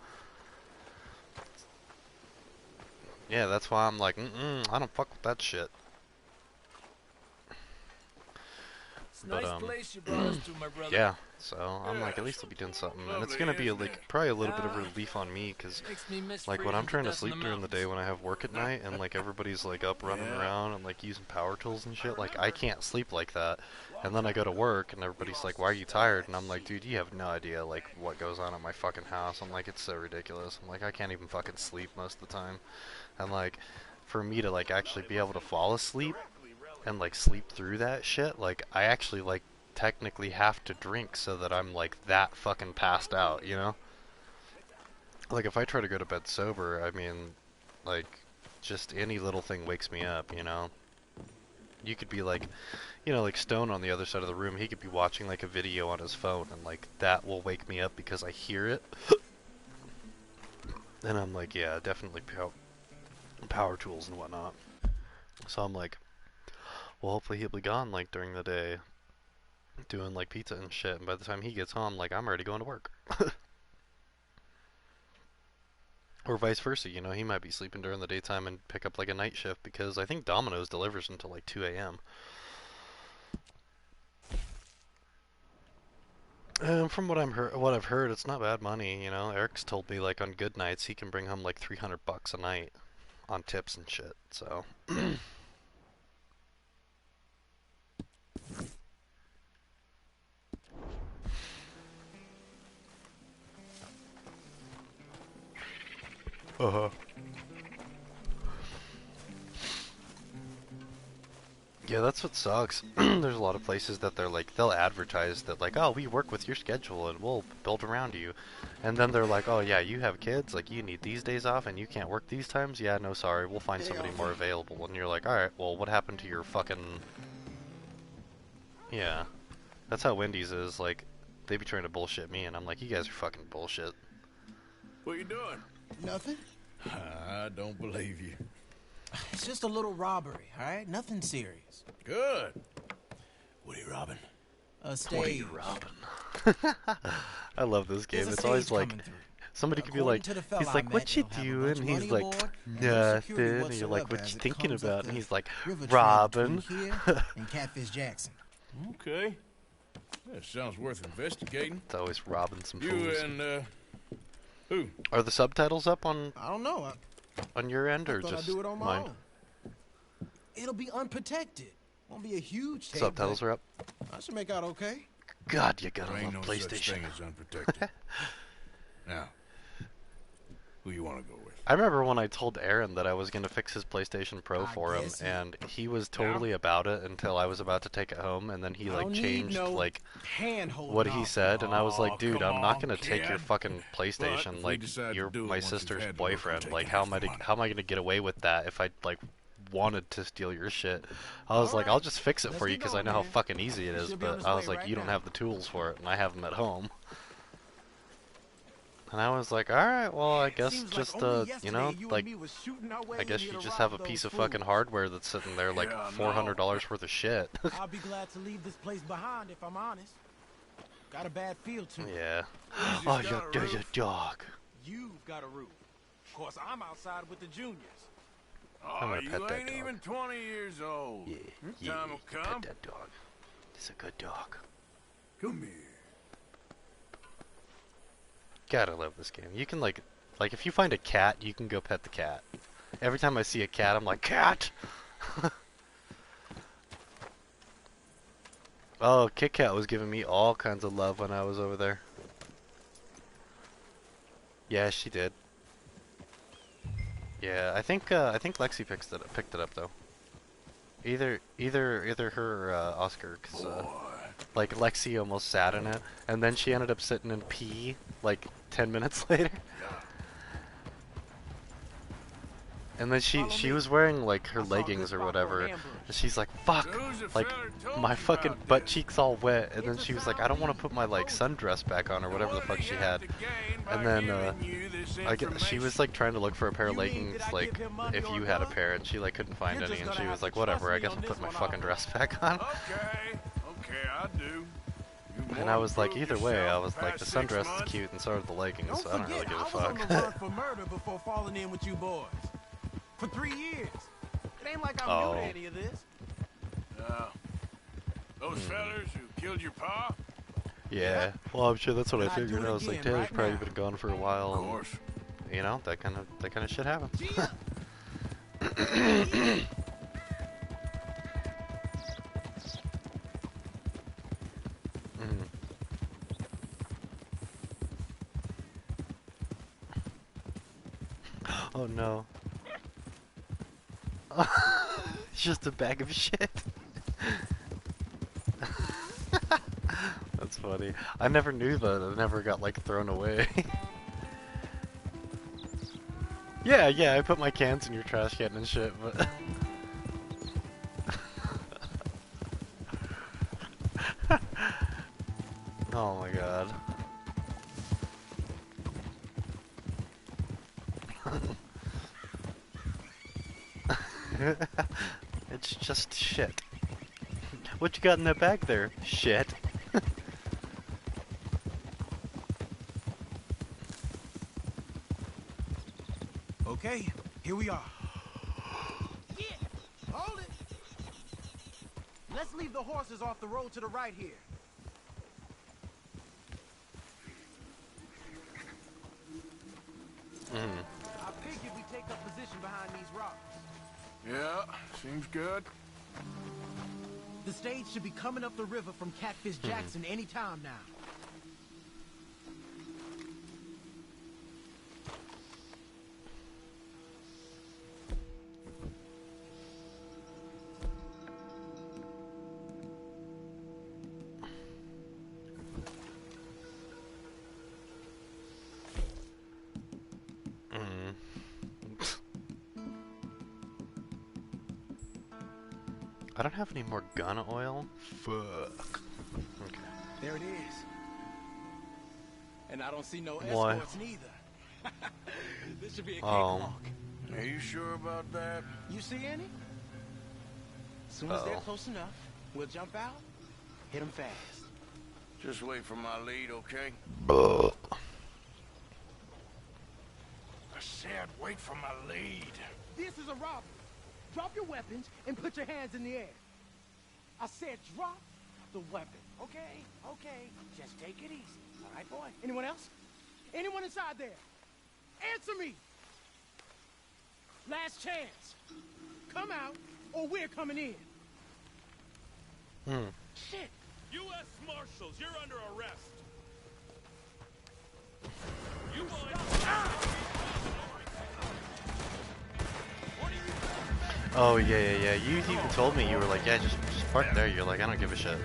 Yeah, that's why I'm like, I don't fuck with that shit. But, nice place you brought us to, my brother. Yeah, so I'm like, at least I'll be doing something, and it's gonna be probably a little bit of relief on me, because like when I'm trying to sleep during the day when I have work at night, and like everybody's like up running around and like using power tools and shit, like I can't sleep like that. And then I go to work and everybody's like, why are you tired? And I'm like, dude, you have no idea like what goes on at my fucking house. I'm like, it's so ridiculous. I'm like, I can't even fucking sleep most of the time. And like, for me to like actually be able to fall asleep and like sleep through that shit, like I actually like technically have to drink so that I'm like that fucking passed out, you know? Like if I try to go to bed sober, I mean, like just any little thing wakes me up, you know? You could be like, you know, like Stone on the other side of the room, he could be watching like a video on his phone and like that will wake me up because I hear it. And I'm like, yeah, definitely power tools and whatnot. So I'm like, well, hopefully he'll be gone like during the day doing like pizza and shit, and by the time he gets home, like I'm already going to work. Or vice versa, you know, he might be sleeping during the daytime and pick up like a night shift, because I think Domino's delivers until like 2 a.m. From what I've heard, it's not bad money, you know. Eric's told me like on good nights he can bring home like $300 a night on tips and shit, so yeah, that's what sucks. There's a lot of places that they'll advertise that like, oh, we work with your schedule and we'll build around you. And then they're like, oh yeah, you have kids, like you need these days off and you can't work these times? Yeah, no, sorry, we'll find somebody more available. And you're like, alright, well, what happened to your fucking... Yeah. That's how Wendy's is, like, they be trying to bullshit me and I'm like, you guys are fucking bullshit. What you doing? Nothing. I don't believe you. It's just a little robbery, all right? Nothing serious. Good. What are you robbing? A stage. What are you robbing? I love this game. It's always like, somebody could be like, he's like, what you doing? And he's like, nothing. And you're like, what you thinking about? And he's like, robbing. And Catfish Jackson. Okay. That sounds worth investigating. It's always robbing some you fools. And, who? Are the subtitles up on... I don't know. On your end, or I just I'd do it on mine? my own. It'll be unprotected. Won't be a huge tape. Subtitles are up. I should make out okay. God, you gotta there ain't love no PlayStation. Such thing as unprotected. Now, who you want to go with? I remember when I told Aaron that I was going to fix his PlayStation Pro for him, and he was totally about it until I was about to take it home, and then he like changed like what he said, and I was like, dude, I'm not going to take your fucking PlayStation, like you're my sister's boyfriend. Like how am I going to get away with that if I like wanted to steal your shit? I was like, I'll just fix it for you because I know how fucking easy it is, but I was like, you don't have the tools for it, and I have them at home. And I was like, alright, well, I guess just, you know, like, I guess you just have a piece of fucking hardware that's sitting there, like, $400 worth of shit. I'll be glad to leave this place behind, if I'm honest. Got a bad feel to it. Yeah. Oh, your dog. You've got a roof. Of course, I'm outside with the juniors. I'm gonna pet that ain't dog. even 20 years old. Yeah, Time will come. pet that dog. It's a good dog. Come here. Gotta love this game. You can, like, if you find a cat, you can go pet the cat. Every time I see a cat, I'm like, cat! Oh, Kit Kat was giving me all kinds of love when I was over there. Yeah, she did. Yeah, I think Lexi picked it up though. Either her or Oscar, cause like Lexi almost sat in it, and then she ended up sitting in pee like 10 minutes later. And then she was wearing like her leggings or whatever, and she's like, fuck, like my fucking butt cheeks all wet. And then she was like, I don't want to put my like sundress back on or whatever the fuck she had. And then she was like trying to look for a pair of leggings, like if you had a pair, and she like couldn't find any, and she was like, whatever, I guess I'll put my fucking dress back on. Okay, I do. And I was like, either way, I was like, the sundress is cute and so are the leggings, so I don't really give a fuck. I was on the run for murder before falling in with you boys. For 3 years. It ain't like I'm new to any of this. Those fellers who killed your pa? Yeah. Well, I'm sure that's what I figured. I was like, Taylor's probably been gone for a while. Of course. And, you know, that kind of shit happens. Oh no. It's just a bag of shit. That's funny. I never knew that. It never got like thrown away. Yeah, I put my cans in your trash can and shit, but oh my god. It's just shit. What you got in that bag there? Shit. Okay, here we are. Yeah, hold it. Let's leave the horses off the road to the right here. I figured we take up position behind these rocks. Yeah, seems good. The stage should be coming up the river from Catfish Jackson any time now. I don't have any more gun oil? Fuck. Okay. There it is. And I don't see no Why? escorts neither. This should be a Oh. cakewalk. Are you sure about that? You see any? As soon as they're close enough, we'll jump out, hit them fast. Just wait for my lead, okay? I said wait for my lead. This is a robbery. Drop your weapons and put your hands in the air. I said drop the weapon. Okay, okay. Just take it easy. All right, boy? Anyone else? Anyone inside there? Answer me! Last chance. Come out, or we're coming in. Shit. U.S. Marshals, you're under arrest. You want... Oh yeah. You even told me, you were like, yeah, just park there. You're like, I don't give a shit.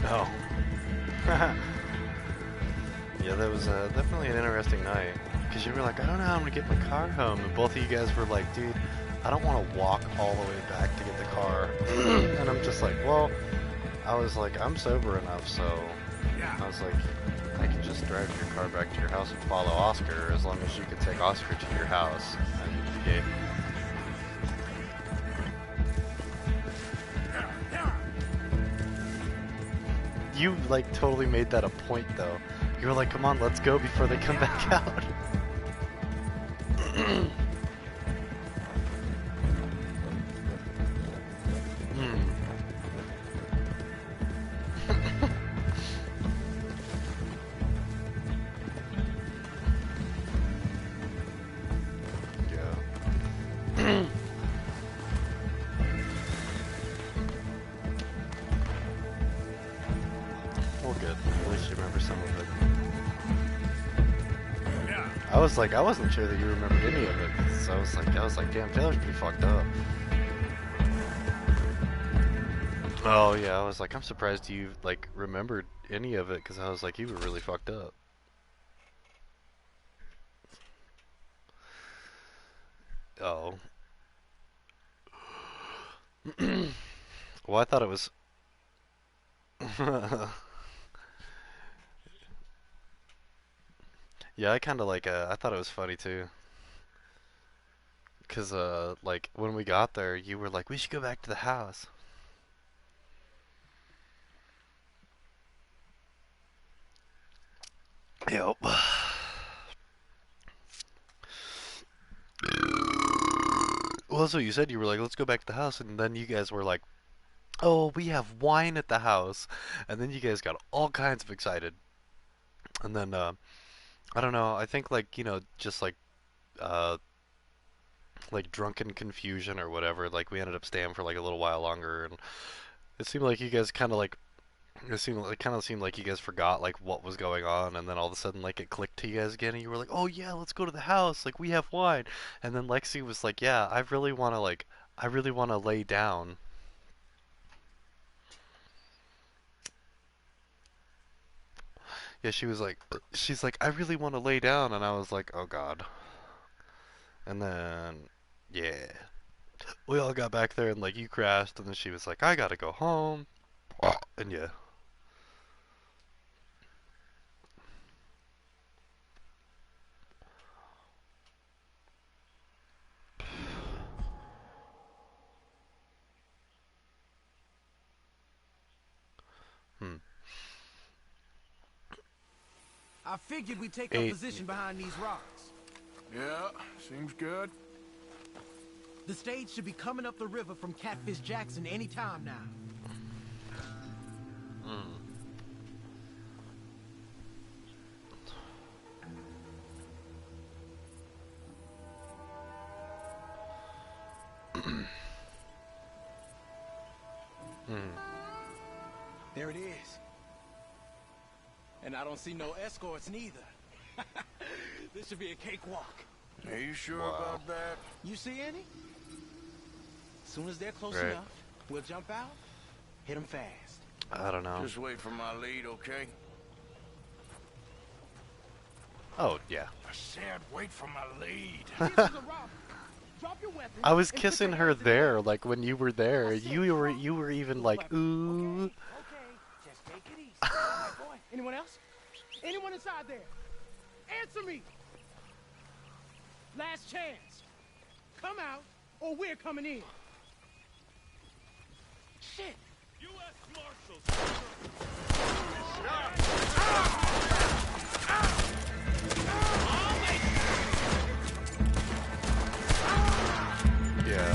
Oh. Yeah, that was definitely an interesting night. Because you were like, I don't know how I'm going to get my car home. And both of you guys were like, dude, I don't want to walk all the way back to get the car. And I'm just like, well, I was like, I'm sober enough, so I was like, I can just drive your car back to your house and follow Oscar as long as you can take Oscar to your house. And yeah. You like totally made that a point though. You were like, come on, let's go before they come back out. Like, I wasn't sure that you remembered any of it, so I was like, damn, Taylor's pretty fucked up. Oh yeah, I was like, I'm surprised you like remembered any of it, because I was like, you were really fucked up. Oh. Well, I thought it was. Yeah, I kind of like, I thought it was funny too. Cause, like, when we got there, you were like, we should go back to the house. Yep. Well, that's what you said. You were like, let's go back to the house. And then you guys were like, oh, we have wine at the house. And then you guys got all kinds of excited. And then, I don't know, I think, like, you know, just like drunken confusion or whatever, like, we ended up staying for like a little while longer, and it seemed like you guys kind of like, it kind of seemed like you guys forgot like what was going on, and then all of a sudden like it clicked to you guys again, and you were like, oh yeah, let's go to the house, like, we have wine. And then Lexi was like, yeah, I really want to lay down. Yeah, she's like, I really want to lay down, and I was like, oh god. And then, yeah, we all got back there, and like, you crashed, and then she was like, I gotta go home, and yeah. I figured we'd take up position behind these rocks. Yeah, seems good. The stage should be coming up the river from Catfish Jackson any time now. There it is. And I don't see no escorts neither. This should be a cakewalk. Are you sure about that? You see any? As soon as they're close enough, we'll jump out, hit them fast. I don't know. Just wait for my lead, okay? Oh, yeah. I said wait for my lead. I was kissing her there, like, when you were there. You were even like, ooh. Okay, just take it easy. Right, boy. Anyone else? Anyone inside there? Answer me. Last chance. Come out, or we're coming in. Shit. U.S. Marshals. Yeah.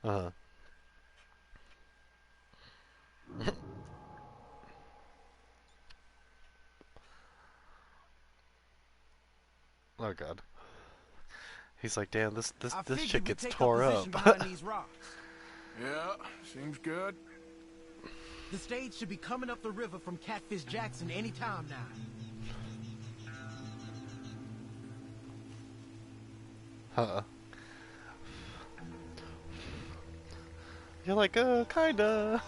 Uh-huh. Oh god. He's like, damn, this shit gets tore up. These rocks. Yeah, seems good. The stage should be coming up the river from Catfish Jackson any time now. Huh. You're like, kinda.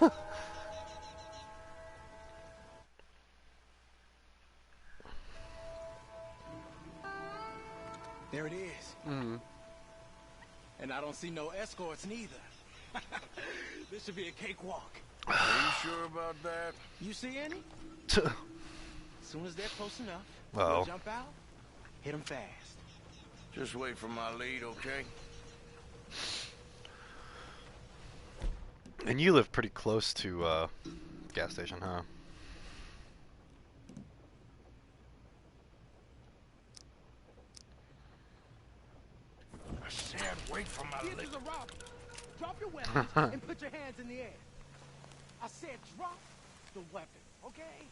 There it is. Mm-hmm. And I don't see no escorts neither. This should be a cakewalk. Are you sure about that? You see any? As soon as they're close enough, we'll jump out, hit them fast. Just wait for my lead, okay? And you live pretty close to gas station, huh? I said wait for my lead. This is a robbery. Drop your weapons and put your hands in the air. I said drop the weapon, okay?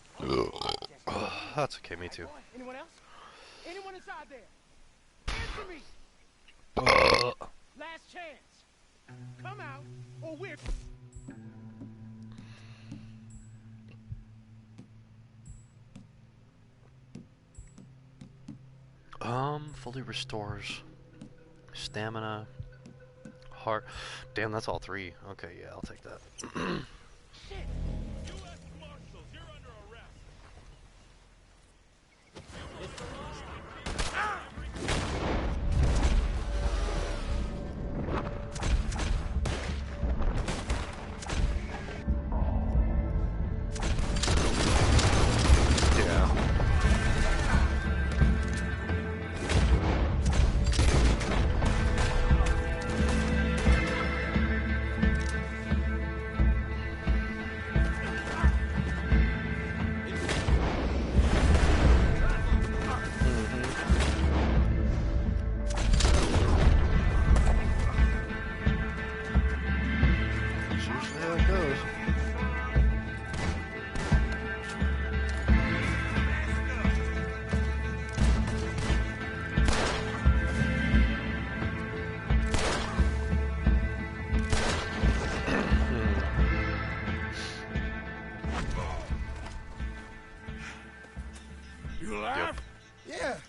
That's okay, me too. Anyone else? Anyone inside there? Answer me. Last chance. Come out, or we're... Fully restores stamina, heart. Damn, that's all 3. Okay, yeah, I'll take that. U.S. Marshals, you're under arrest.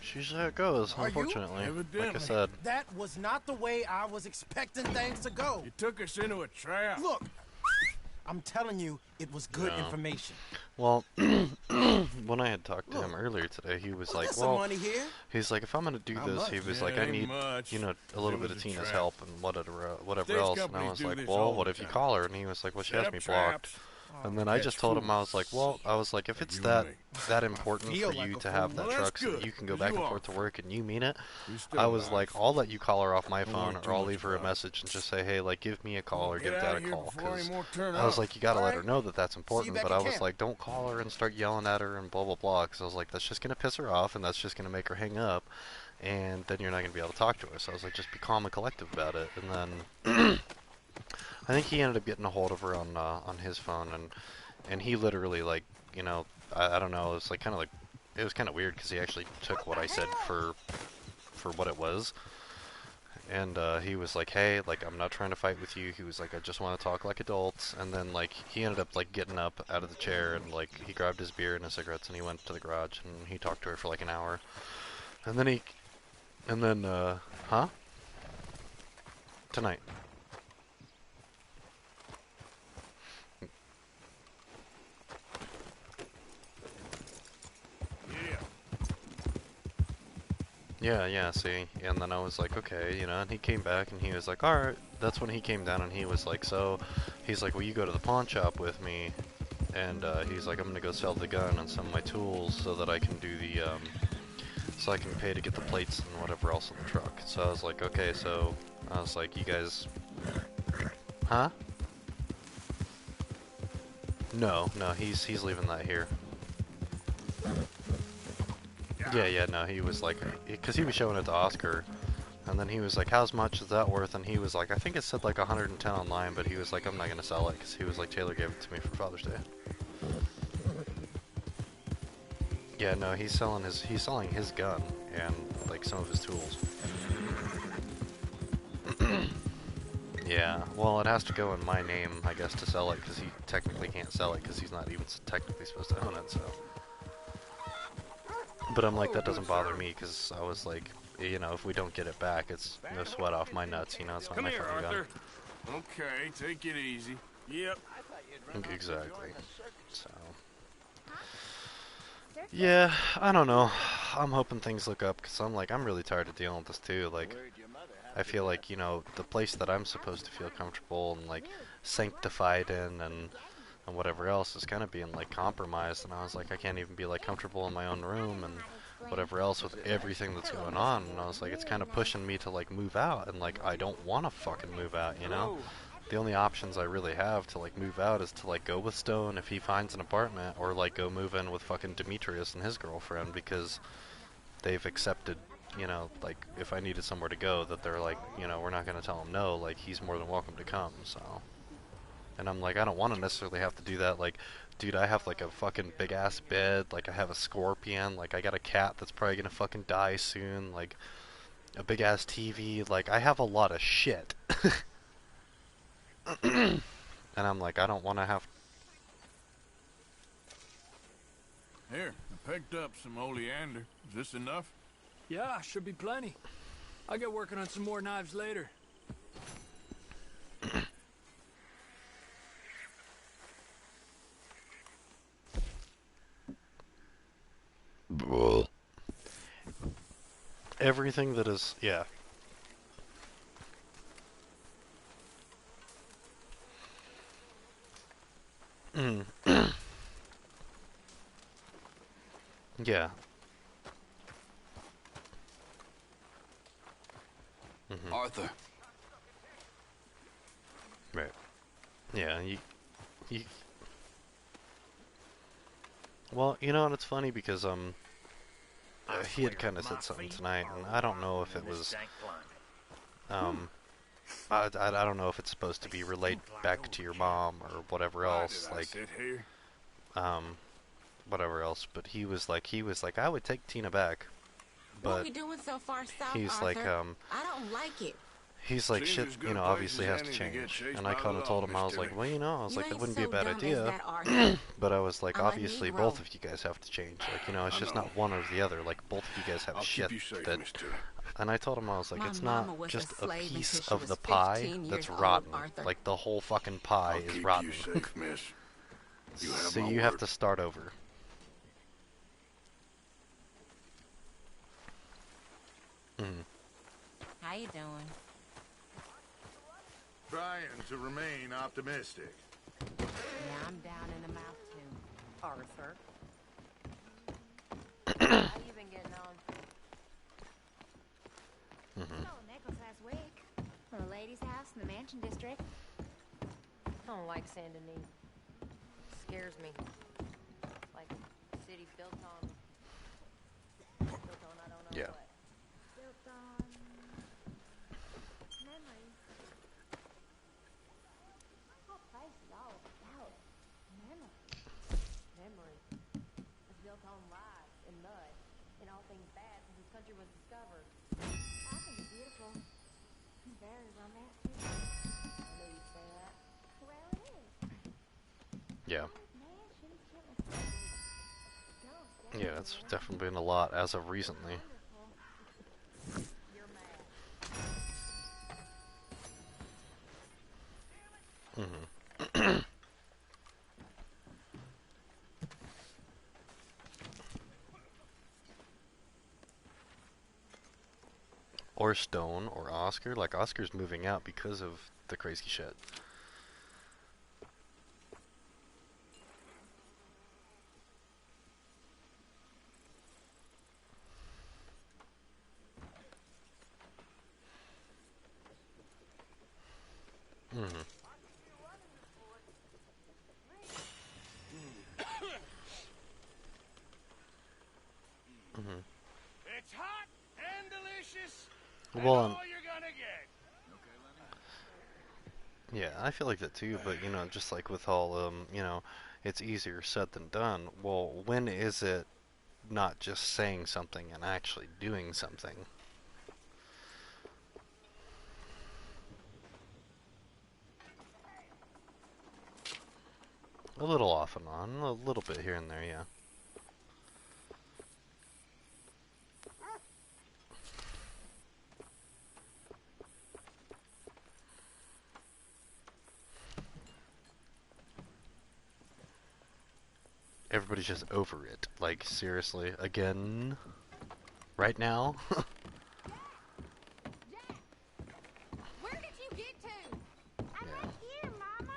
It's usually how it goes, unfortunately. Like I said. That was not the way I was expecting things to go. You took us into a trap. Look, I'm telling you, it was good information. Well, when I had talked to him earlier today, he was like, well, money here. He's like, if I'm gonna do this, he was like, I need, you know, a little bit of Tina's help and whatever else. And I was like, well, what if you call her? And he was like, well, she has me blocked. And then I just told him, I was like, well, if it's that important for you to have that truck so that you can go back and forth to work and you mean it, I was like, I'll let you call her off my phone, or I'll leave her a message and just say, hey, like, give me a call or give Dad a call. Because I was like, you gotta let her know that that's important, but I was like, don't call her and start yelling at her and blah, blah, blah, because I was like, that's just gonna piss her off and that's just gonna make her hang up, and then you're not gonna be able to talk to her. So I was like, just be calm and collective about it. And then I think he ended up getting a hold of her on his phone, and he literally, like, you know, I don't know, it was like it was kind of weird because he actually took what I said for what it was, and he was like, hey, like, I'm not trying to fight with you. He was like, I just want to talk like adults. And then, like, he ended up, like, getting up out of the chair and, like, he grabbed his beer and his cigarettes and he went to the garage and he talked to her for like an hour, and then tonight. Yeah, see, and then I was like, okay, you know, and he came back and he was like, alright, that's when he came down and he was like, so, he's like, well, you go to the pawn shop with me, and he's like, I'm gonna go sell the gun and some of my tools so that I can do the, so I can pay to get the plates and whatever else on the truck. So I was like, okay, so, I was like, you guys, huh? No, he's leaving that here. Yeah, no, he was like, because he was showing it to Oscar, and then he was like, how much is that worth? And he was like, I think it said like 110 online, but he was like, I'm not gonna sell it, because he was like, Taylor gave it to me for Father's Day. Yeah, no, he's selling his gun and like some of his tools. Yeah, well, it has to go in my name, I guess, to sell it, because he technically can't sell it, because he's not even technically supposed to own it, so. But I'm like, that doesn't bother me, because I was like, you know, if we don't get it back, it's no sweat off my nuts, you know, it's not Come my here, fucking Arthur. Okay, take it easy. Yep. gun. Exactly. So. Yeah, I don't know. I'm hoping things look up, because I'm like, I'm really tired of dealing with this too, like. I feel like, you know, the place that I'm supposed to feel comfortable and like sanctified in and whatever else is kind of being like compromised, and I was like, I can't even be like comfortable in my own room and whatever else with everything that's going on, and I was like, it's kind of pushing me to like move out, and like I don't want to fucking move out, you know. The only options I really have to like move out is to like go with Stone if he finds an apartment, or like go move in with fucking Demetrius and his girlfriend, because they've accepted, you know, like, if I needed somewhere to go, that they're like, you know, we're not going to tell him no, like, he's more than welcome to come, so. And I'm like, I don't want to necessarily have to do that, like, dude, I have, like, a fucking big-ass bed, like, I have a scorpion, like, I got a cat that's probably going to fucking die soon, like, a big-ass TV, like, I have a lot of shit. And I'm like, I don't want to have... Here, I picked up some oleander. Is this enough? Yeah, should be plenty. I'll get working on some more knives later. Everything that is... yeah. Yeah. Arthur. Right. Yeah, well, you know, and it's funny because, he had kind of said something tonight, and I don't know if it was, I don't know if it's supposed to be relayed back to your mom or whatever else, like, whatever else, but he was like, I would take Tina back, but what we doing so far south, he's Arthur? like, I don't like it. he's like, shit, you know, obviously has to change. And I kind of told him, I was like, well, you know, I was like, it wouldn't be a bad idea. But I was like, obviously, both of you guys have to change. Like, you know, it's just not one or the other. Like, both of you guys have shit that... And I told him, I was like, it's not just a piece of the pie that's rotten. Like, the whole fucking pie is rotten. So you have to start over. How you doing? Trying to remain optimistic. Yeah, I'm down in the mouth too, Arthur. How you been getting on? Saw a necklace last week from a lady's house in the Mansion District. I don't like Saint Denis. Scares me. Like a city built on I don't know what. Built on memories. The whole place is all about memories. Memory. It's built on lies and mud and all things bad since this country was discovered. I think it's beautiful. Very romantic. I knew you'd say that. Well, it is. Yeah. Mansion, Yeah, it's definitely been a lot as of recently. You're mad. Or Stone, or Oscar. Like, Oscar's moving out because of the crazy shit. Well, yeah, I feel like that too, but you know, just like with all, you know, it's easier said than done. Well, when is it not just saying something and actually doing something? A little off and on, a little bit here and there, yeah. Everybody's just over it. Like, seriously, again? Right now? Where did you get to? I'm right here, Mama.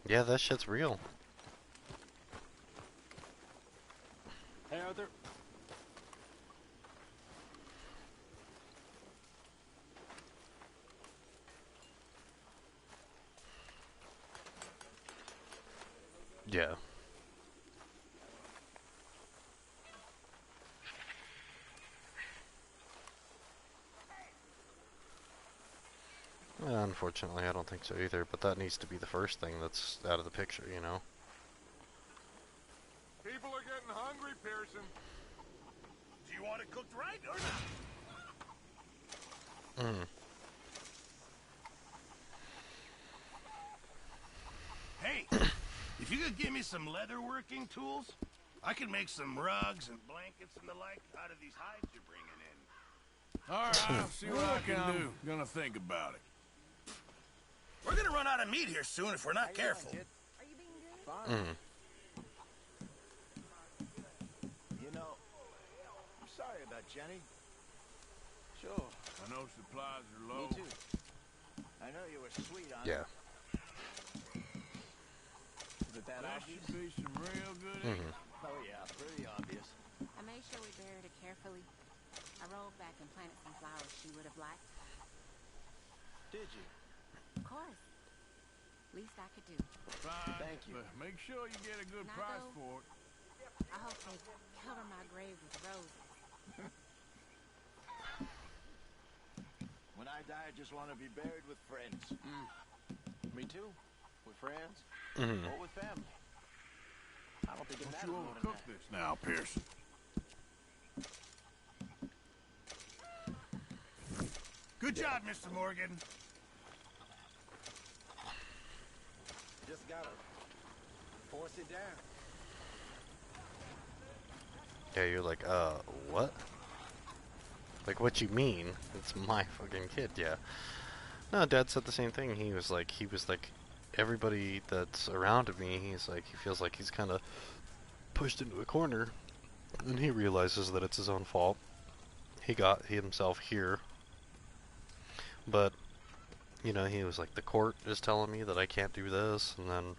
Yeah, that shit's real. Hey, Arthur. Yeah. Unfortunately, I don't think so either, but that needs to be the first thing that's out of the picture, you know? People are getting hungry, Pearson. Do you want it cooked right or not? Hey, if you could give me some leather working tools, I can make some rugs and blankets and the like out of these hides you're bringing in. All right, I'll see what I can do. Gonna think about it. We're gonna run out of meat here soon if we're not careful. You know, I'm sorry about Jenny. Sure. I know supplies are low. Me too. I know you were sweet on Yeah. her. Is it that That obvious? should be some real good eating. Oh yeah, pretty obvious. I made sure we buried her carefully. I rolled back and planted some flowers she would have liked. Did you? Of course. Least I could do. Fine, Thank you. but make sure you get a good Now price go. for it. I hope they cover my grave with roses. When I die, I just want to be buried with friends. Me too. With friends or with family. I don't think it Don't matters you more than overcook that. this now, Pearson. Good job, Mr. Morgan. Just gotta force it down. Yeah, you're like, what? Like, what you mean? It's my fucking kid, yeah. No, Dad said the same thing. He was like, everybody that's around me, he's like, he feels like he's kind of pushed into a corner, and he realizes that it's his own fault. He got himself here, but, you know, he was like, the court is telling me that I can't do this, and then,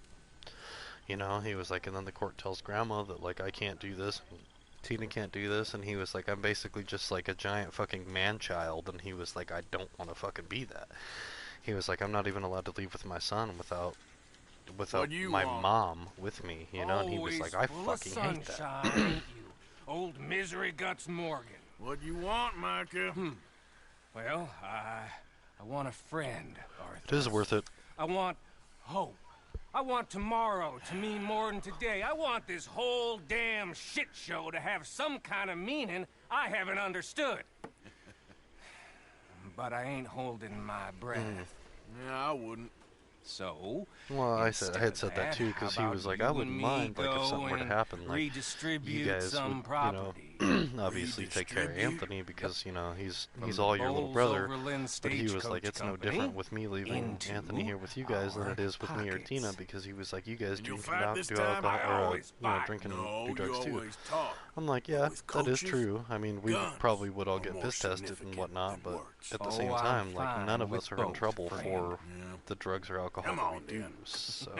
you know, he was like, and then the court tells Grandma that, like, I can't do this, and Tina can't do this, and he was like, I'm basically just like a giant fucking man-child, and he was like, I don't want to fucking be that. He was like, I'm not even allowed to leave with my son without my mom with me, you know, and he was like, I fucking hate that. Ain't you? Old misery guts Morgan. What you want, Micah? Well, I want a friend, Arthur. It is worth it. I want hope. I want tomorrow to mean more than today. I want this whole damn shit show to have some kind of meaning I haven't understood. But I ain't holding my breath. Yeah, I wouldn't. So, Well, I had said that too, because he was like, I wouldn't mind, like, if something were to happen, like, you guys would, you know, obviously take care of Anthony, because, you know, he's all your little brother, but he was like, it's no different with me leaving Anthony here with you guys than it is with me or Tina, because he was like, you guys do alcohol, or, you know, drink and do drugs too. I'm like, yeah, that is true. I mean, we probably would all get piss tested and whatnot, but at the same time, like, none of us are in trouble for the drugs or alcohol that we do, so...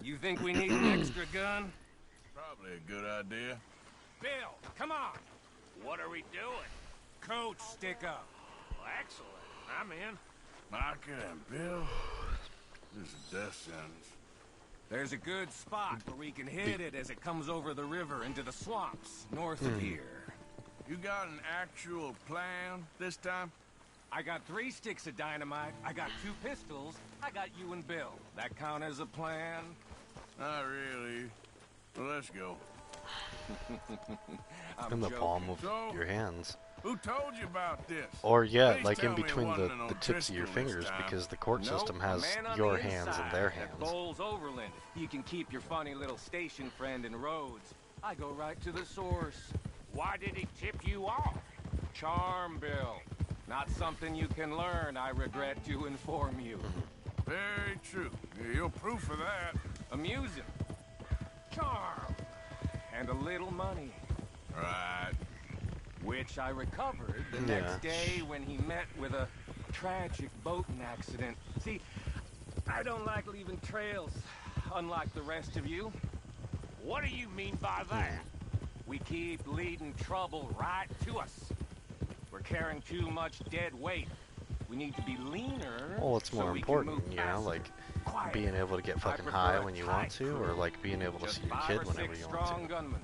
You think we need an extra gun? Probably a good idea. Bill, come on! What are we doing? coach, Sticko. Well, excellent. I'm in. Micah and Bill. This is a death sentence. There's a good spot where we can hit it as it comes over the river into the swamps north of here. You got an actual plan this time? I got 3 sticks of dynamite, I got 2 pistols, I got you and Bill. That count as a plan? Not really. Well, let's go. In the palm of So, your hands. Who told you about this? Or yeah, Please like tell in me it between wasn't the an old tips of your Driscoll this fingers, time. because the court Nope, system a has man on your the hands inside and their at hands. Bowles Overland. You can keep your funny little station friend in Rhodes. I go right to the source. Why did he tip you off? Charm, Bill. Not something you can learn, I regret to inform you. Very true. You're proof of that. Amusing. Charm. And a little money. Right. Which I recovered the Yeah. next day when he met with a tragic boating accident. See, I don't like leaving trails, unlike the rest of you. What do you mean by that? We keep leading trouble right to us. We're carrying too much dead weight. We need to be leaner. Well, it's so more we can important, move you know, faster. like Quiet. being able to get I fucking prefer high a when you tight want to, or crew. like being able to Just see your 5 kid or whenever 6 you want strong to. gunmen.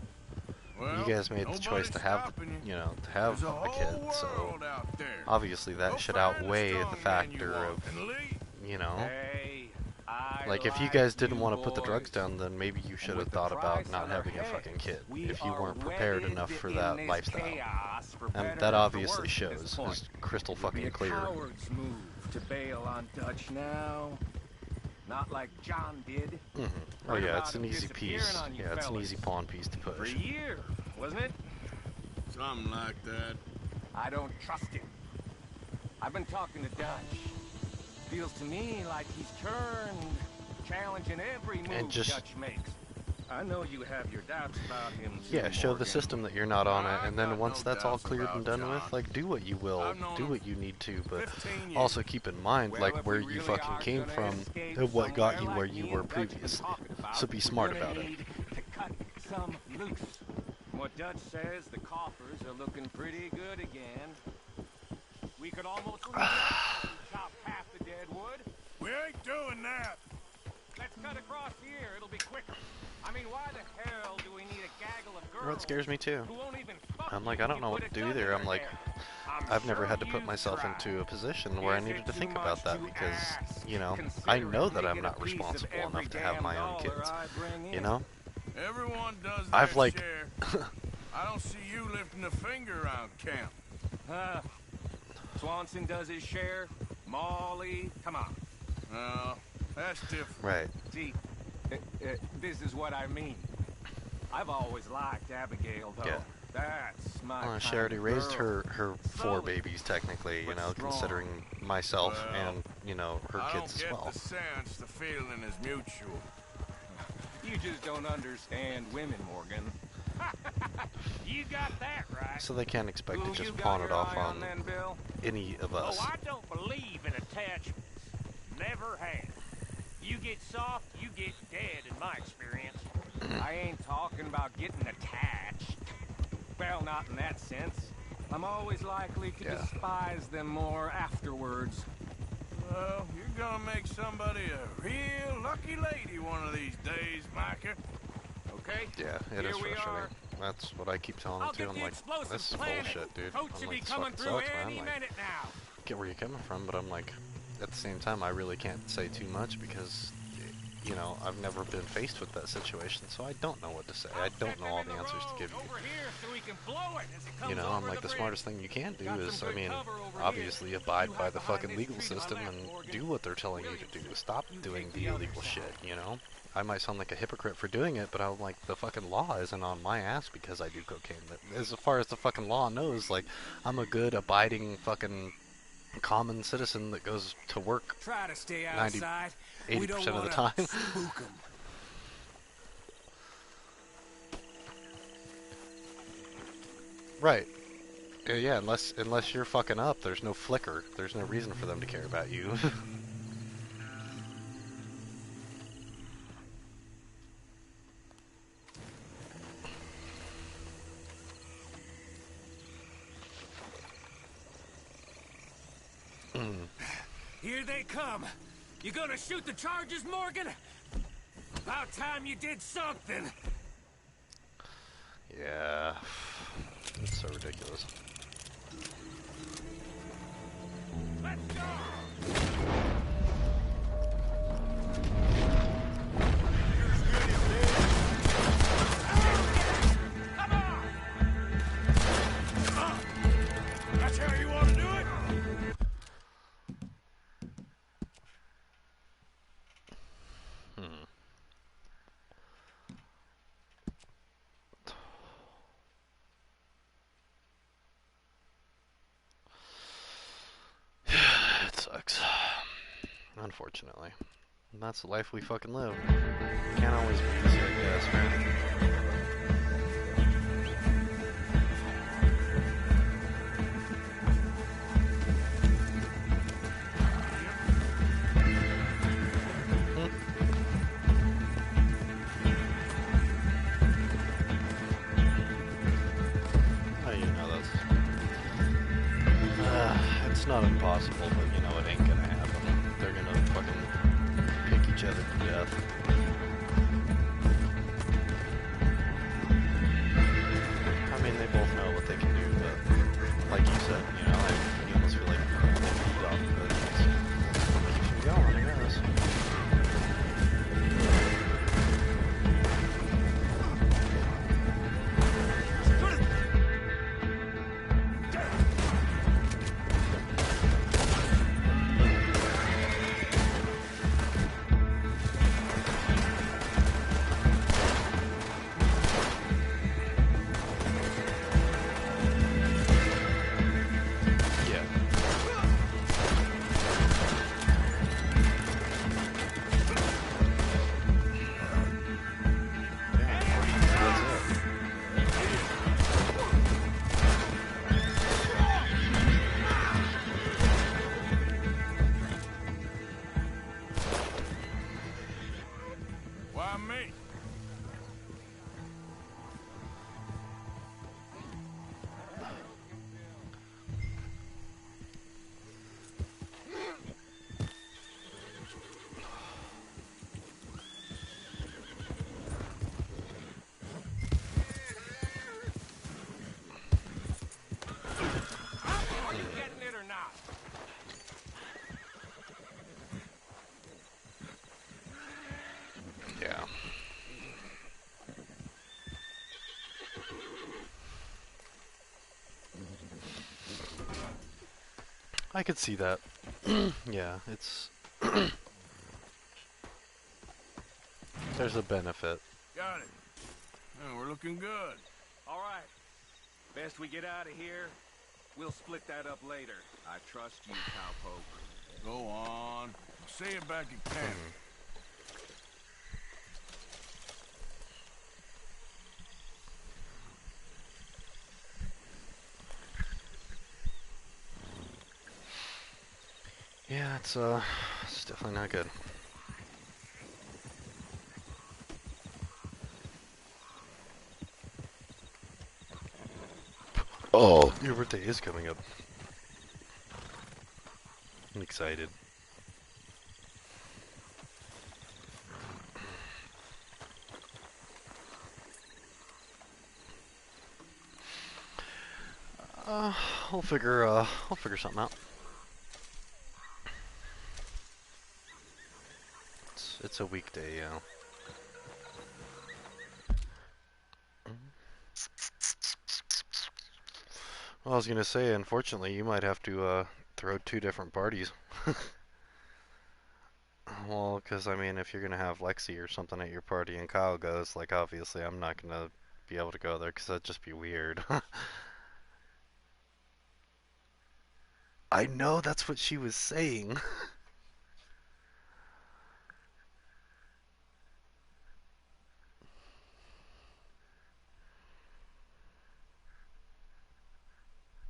Well, You guys made the choice to have, stopping you know, to have There's a a whole kid, so world out there. obviously that Go should find outweigh the strong man factor you want of, and leave. you know, Hey, I like if you guys didn't want to put the drugs down, then maybe you should have thought about not having a fucking kid if you weren't prepared enough for that lifestyle. And that obviously shows, is crystal fucking clear. Coward's move to bail on Dutch now. Not like John did. Oh Heard yeah, about it's an him easy piece. disappearing on you Yeah, it's an fellas. easy pawn piece to For a push. year, wasn't it? Something like that. I don't trust him. I've been talking to Dutch. Feels to me like he's turned, challenging every move just- Dutch makes. I know you have your doubts about him too, Yeah, show the Morgan. system that you're not on it, and I've then got once no that's all doubts cleared and about done with, John. like, do what you will, I've known do him what you need to, but 15 years. also keep in mind, Well, like, if where we you really fucking are came gonna from, escape and what got you somewhere where like you me were and Dutch have been previously. talking about, So be we're smart gonna about it. need to cut some loose. What Dutch says, the coffers are looking pretty good again. We could almost chop half the dead wood. We ain't doing that. Let's cut across here. It'll be quicker. I mean, why the hell do we need a gaggle of girls? Well, it scares me too. Who won't even fuck I'm like, you I don't if know you what put to a do gun in either. their I'm like, hair? I'm I've never sure had to put you've myself tried. into a position where I Is needed it to too think much about that to because, ask, you know, I considering know that they I'm get not a piece of responsible every enough to have damn my own dollar kids. I bring You in? know? Everyone does I've their like share. I don't see you lifting a finger around camp. Swanson does his share. Molly, come on. No, that's different. Right. See, this is what I mean. I've always liked Abigail, though. Yeah. That's my kind She already of raised girl. her 4 babies technically, you but know, strong. considering myself Well, and, you know, her I kids don't as get well. the sense the feeling is mutual. You just don't understand women, Morgan. You got that right. So they can't expect Who to just you got pawn it your off eye on then, Bill? any of us. Oh, I don't believe in attachments. Never have. You get soft, you get dead, in my experience. I ain't talking about getting attached. Well, not in that sense. I'm always likely to despise them more afterwards. Well, you're gonna make somebody a real lucky lady one of these days, Micah. Okay? Yeah, it is Here we frustrating. are. That's what I keep telling them I'll too. get I'm the like, explosives this is planted. bullshit, dude. Coach I'm should like, be this coming fucking through sucks, any man. Like, minute now. get where you're coming from, but I'm like, at the same time, I really can't say too much because, you know, I've never been faced with that situation, so I don't know what to say. I don't know all the answers to give you. Over here so we can blow it as it comes You know, I'm over like, the bridge. smartest thing you can do Got is, some I good mean, cover over obviously here. abide You by hide the behind fucking this legal tree to my system left, and Morgan. do what they're telling you to do. Stop doing the illegal shit, you know? I might sound like a hypocrite for doing it, but I'm like, the fucking law isn't on my ass because I do cocaine. As far as the fucking law knows, like, I'm a good, abiding, fucking common citizen that goes to work Try to stay 90, outside. 80% of the time. Spook 'em. Right. Yeah, unless you're fucking up, there's no flicker. There's no reason for them to care about you. Here they come. You gonna shoot the charges, Morgan? About time you did something. Yeah. It's so ridiculous. Let's go! That's how you want to do it? It sucks. Unfortunately. And that's the life we fucking live. Can't always be easy, I guess, man. It's not impossible, but you know it ain't gonna happen. They're gonna fucking pick each other to death. I mean, they both know what they can do, but like you said, you know, I almost feel like they feed off of it. Keeps them going, I guess. I could see that. Yeah, it's... There's a benefit. Got it. Oh, we're looking good. All right. Best we get out of here. We'll split that up later. I trust you, cowpoke. Go on. See you back at camp. Yeah, it's definitely not good. Oh, your birthday is coming up. I'm excited. We'll figure something out. It's a weekday, yeah. Well, I was gonna say, unfortunately, you might have to throw 2 different parties. Well, because I mean, if you're gonna have Lexi or something at your party and Kyle goes, like, obviously, I'm not gonna be able to go there because that'd just be weird. I know that's what she was saying.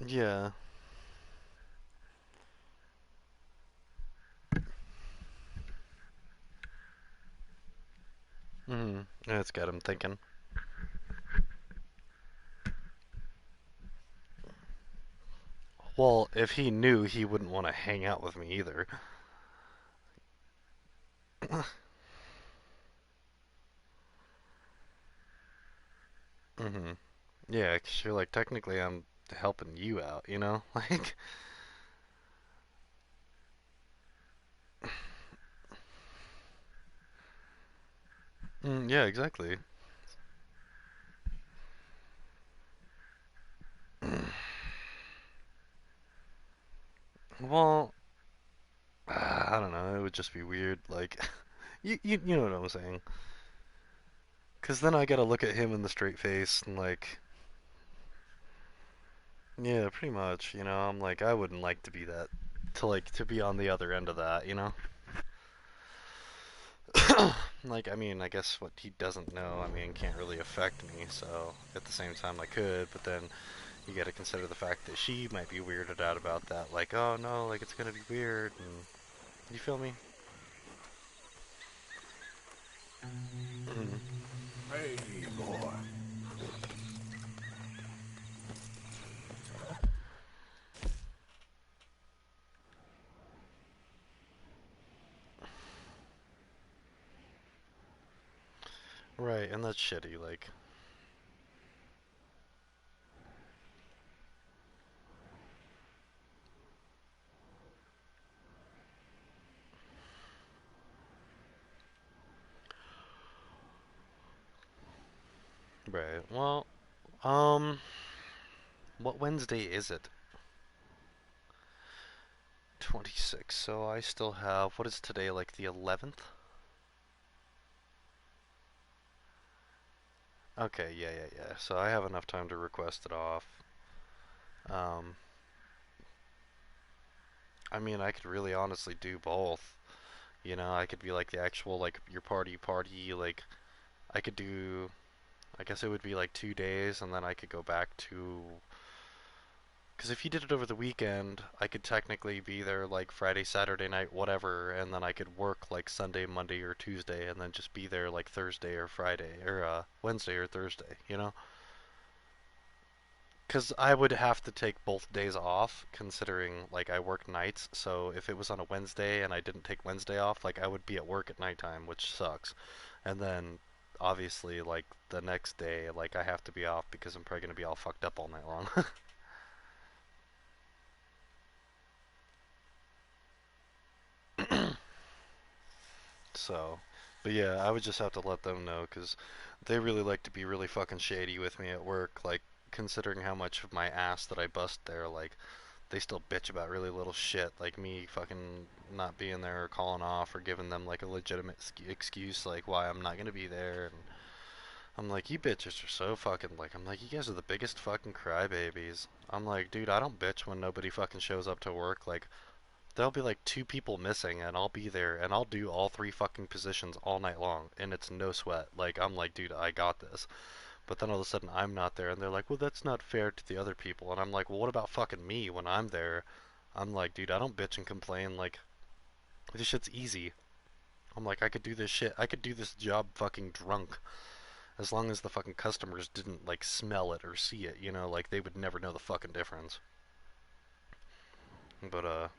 Yeah. Yeah, it's got him thinking. Well, if he knew, he wouldn't want to hang out with me either. Mm-hmm. Yeah, 'cause you're like, technically I'm helping you out, you know? Like, yeah, exactly. Well, I don't know, it would just be weird, like, you know what I'm saying. 'Cause then I gotta look at him in the straight face and like, yeah, pretty much, you know, I'm like, I wouldn't like to be that, to be on the other end of that, you know? Like, I mean, I guess what he doesn't know, I mean, can't really affect me, so at the same time I could, but then you gotta consider the fact that she might be weirded out about that, like, oh no, like, it's gonna be weird, and, you feel me? Hey, boy. Right, and that's shitty, like, right, well, what Wednesday is it? 26, so I still have, what is today, like the 11th? Okay, yeah, so I have enough time to request it off. Um, I mean, I could really honestly do both. You know, I could be like the actual, like, your party, like, I could do, I guess it would be like 2 days, and then I could go back to, because if you did it over the weekend, I could technically be there like Friday, Saturday night, whatever, and then I could work like Sunday, Monday, or Tuesday, and then just be there like Thursday or Friday, or Wednesday or Thursday, you know? Because I would have to take both days off, considering like I work nights. So if it was on a Wednesday and I didn't take Wednesday off, like I would be at work at nighttime, which sucks. And then obviously like the next day, like I have to be off because I'm probably gonna be all fucked up all night long. So, but yeah, I would just have to let them know because they really like to be really fucking shady with me at work. Like considering how much of my ass that I bust there, like they still bitch about really little shit, like me fucking not being there or calling off or giving them like a legitimate excuse like why I'm not gonna be there. And I'm like, you bitches are so fucking, like, I'm like, you guys are the biggest fucking crybabies. I'm like, dude, I don't bitch when nobody fucking shows up to work. Like, there'll be like 2 people missing and I'll be there and I'll do all 3 fucking positions all night long and it's no sweat. Like, I'm like, dude, I got this. But then all of a sudden I'm not there and they're like, well, that's not fair to the other people. And I'm like, well, what about fucking me when I'm there? I'm like, dude, I don't bitch and complain. Like, this shit's easy. I'm like, I could do this shit. I could do this job fucking drunk. As long as the fucking customers didn't, like, smell it or see it, you know? Like, they would never know the fucking difference. But,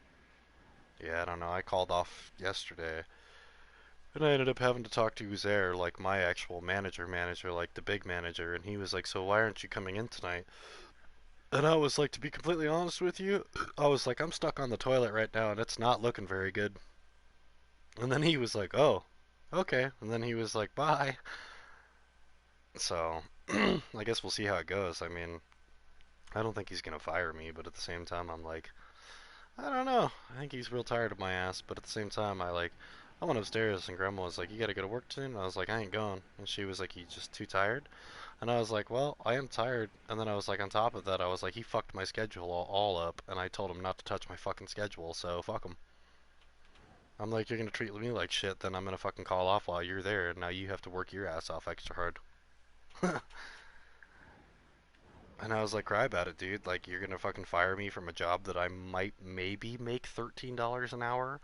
yeah, I don't know. I called off yesterday. And I ended up having to talk to Uzair, like, my actual manager, like, the big manager. And he was like, so why aren't you coming in tonight? And I was like, to be completely honest with you, I was like, I'm stuck on the toilet right now and it's not looking very good. And then he was like, oh, okay. And then he was like, bye. So, I guess we'll see how it goes. I mean, I don't think he's gonna fire me, but at the same time, I'm like, I don't know. I think he's real tired of my ass, but at the same time, I went upstairs and Grandma was like, you gotta go to work soon? And I was like, I ain't going. And she was like, you just too tired? And I was like, well, I am tired. And then I was like, on top of that, I was like, he fucked my schedule all up, and I told him not to touch my fucking schedule, so fuck him. I'm like, you're gonna treat me like shit, then I'm gonna fucking call off while you're there, and now you have to work your ass off extra hard. And I was like, cry about it, dude. Like, you're gonna fucking fire me from a job that I might maybe make $13 an hour?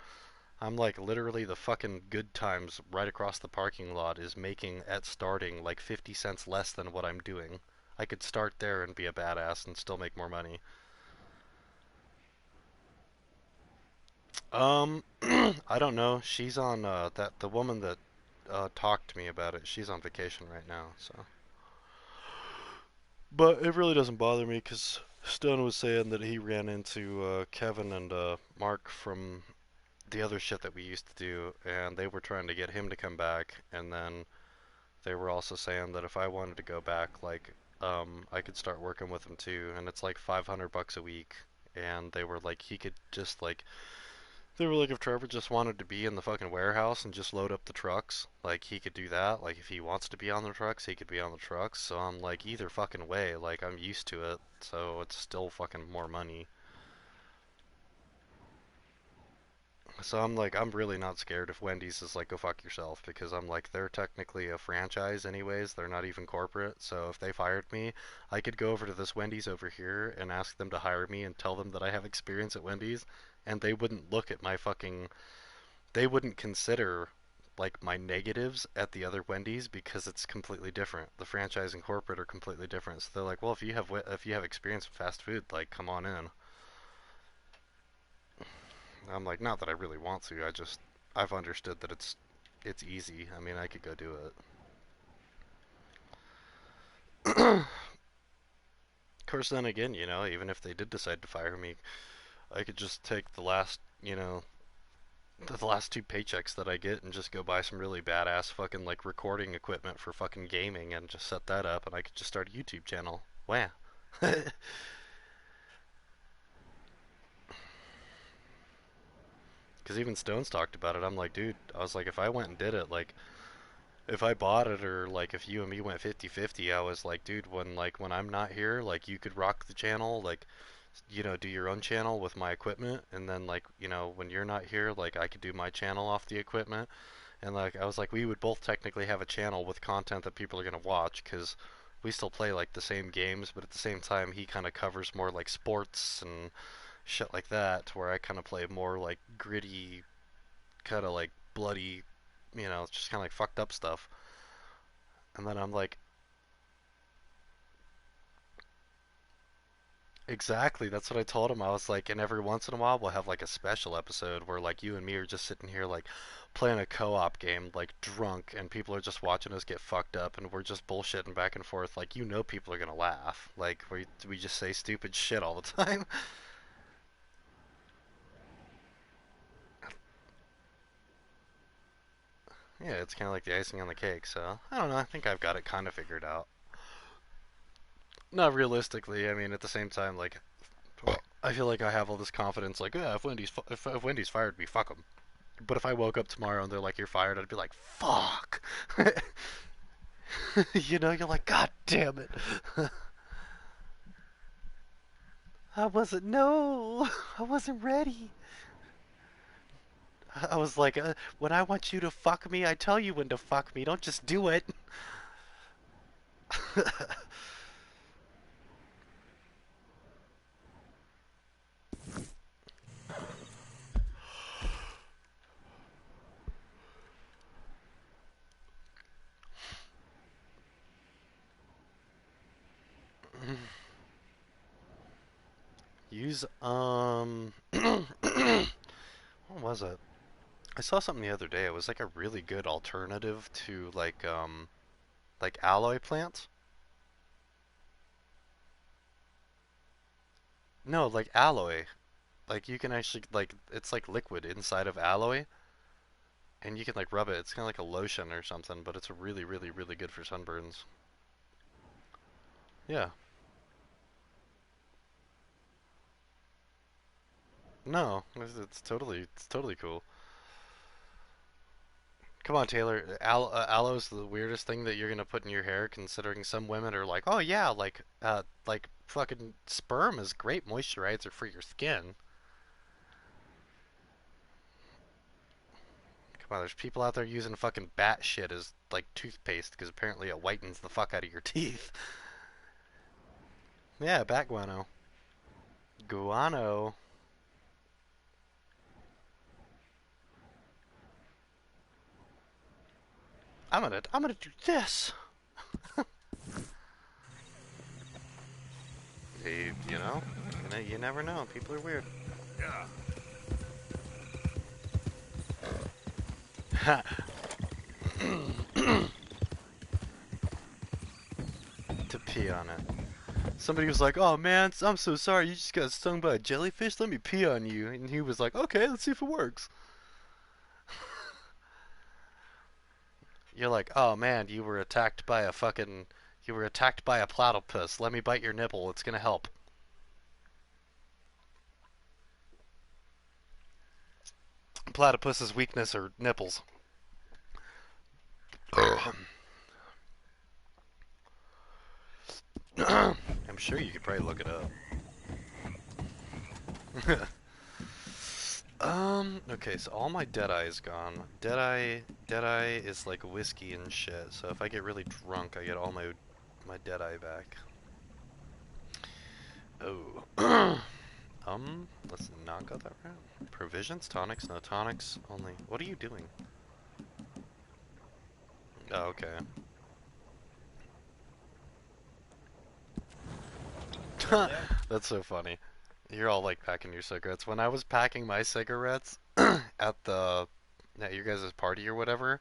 I'm like, literally, the fucking Good Times right across the parking lot is making, at starting, like 50 cents less than what I'm doing. I could start there and be a badass and still make more money. I don't know. She's on, the woman that, talked to me about it, she's on vacation right now, so. But it really doesn't bother me, because Stone was saying that he ran into, Kevin and, Mark from the other shit that we used to do, and they were trying to get him to come back, and then they were also saying that if I wanted to go back, like, I could start working with him too, and it's like $500 a week, and they were like, he could just, like, they were like, if Trevor just wanted to be in the fucking warehouse and just load up the trucks, like, he could do that. Like, if he wants to be on the trucks, he could be on the trucks. So I'm like, either fucking way, like, I'm used to it, so it's still fucking more money. So I'm like, I'm really not scared if Wendy's is like, go fuck yourself, because I'm like, they're technically a franchise anyways, they're not even corporate, so if they fired me, I could go over to this Wendy's over here and ask them to hire me and tell them that I have experience at Wendy's, and they wouldn't look at my fucking, they wouldn't consider like my negatives at the other Wendy's because it's completely different. The franchise and corporate are completely different, so they're like, well, if you have experience in fast food, like, come on in. I'm like, not that I really want to, I've understood that it's easy. I mean, I could go do it. Of course, then again, you know, even if they did decide to fire me, I could just take the last, you know, the last 2 paychecks that I get and just go buy some really badass fucking, like, recording equipment for fucking gaming and just set that up, and I could just start a YouTube channel. Wow. Because even Stone's talked about it. I'm like, dude, I was like, if I went and did it, like, if I bought it, or like if you and me went 50-50, I was like, dude, when I'm not here, like, you could rock the channel, like, you know, do your own channel with my equipment, and then, like, you know, when you're not here, like, I could do my channel off the equipment, and, like, I was like, we would both technically have a channel with content that people are gonna watch, because we still play, like, the same games, but at the same time, he kind of covers more, like, sports and shit like that, where I kind of play more, like, gritty, kind of, like, bloody, you know, just kind of, like, fucked up stuff. And then I'm like, exactly, that's what I told him. I was like, and every once in a while we'll have like a special episode where like you and me are just sitting here like playing a co-op game, like drunk, and people are just watching us get fucked up, and we're just bullshitting back and forth. Like, you know, people are gonna laugh. Like, we just say stupid shit all the time. Yeah, it's kind of like the icing on the cake. So I don't know. I think I've got it kind of figured out. Not realistically. I mean, at the same time, like, I feel like I have all this confidence. Like, yeah, if Wendy's fired me, fuck them. But if I woke up tomorrow and they're like, you're fired, I'd be like, fuck. You know, you're like, God damn it. No, I wasn't ready. I was like, when I want you to fuck me, I tell you when to fuck me. Don't just do it. Use, what was it? I saw something the other day. It was like a really good alternative to like alloy plants. No, like alloy. Like you can actually, like, it's like liquid inside of alloy, and you can like rub it. It's kind of like a lotion or something, but it's really, really, really good for sunburns. Yeah. No, it's totally cool. Come on, Taylor. Aloe's the weirdest thing that you're gonna put in your hair, considering some women are like, oh yeah, like fucking sperm is great moisturizer for your skin. Come on, there's people out there using fucking bat shit as like toothpaste because apparently it whitens the fuck out of your teeth. Yeah, bat guano. Guano. I'm gonna do this. You know, you never know. People are weird. Yeah. To pee on it. Somebody was like, "Oh man, I'm so sorry, you just got stung by a jellyfish, let me pee on you." And he was like, "Okay, let's see if it works." You're like, "Oh man, you were attacked by a platypus, let me bite your nipple, it's gonna help." Platypus's weakness are nipples. I'm sure you could probably look it up. Okay, so all my Deadeye is gone. Deadeye is like whiskey and shit, so if I get really drunk, I get all my Deadeye back. Oh. Let's not go that route. Provisions? Tonics? No tonics, only... What are you doing? Oh, okay. That's so funny. You're all like packing your cigarettes. When I was packing my cigarettes at your guys' party or whatever,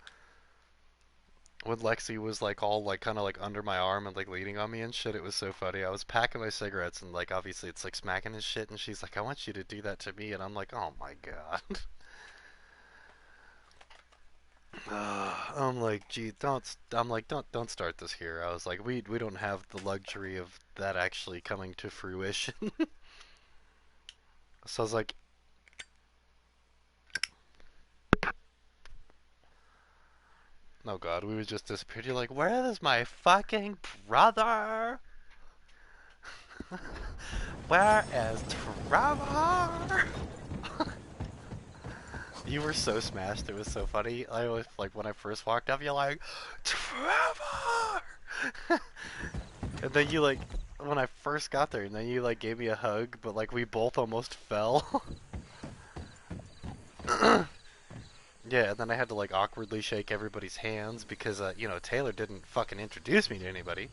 when Lexi was like all like kind of like under my arm and like leaning on me and shit, it was so funny. I was packing my cigarettes and like obviously it's like smacking and shit, and she's like, "I want you to do that to me," and I'm like, "Oh my god." I'm like, gee, don't start this here. I was like, we don't have the luxury of that actually coming to fruition. So I was like, oh god, we would just disappear. You're like, where is my fucking brother? Where is Trevor? You were so smashed, it was so funny. I was like, when I first walked up, you're like, Trevor! And then you like, when I first got there, and then you like gave me a hug, but like we both almost fell. Yeah, and then I had to like awkwardly shake everybody's hands because, you know, Taylor didn't fucking introduce me to anybody.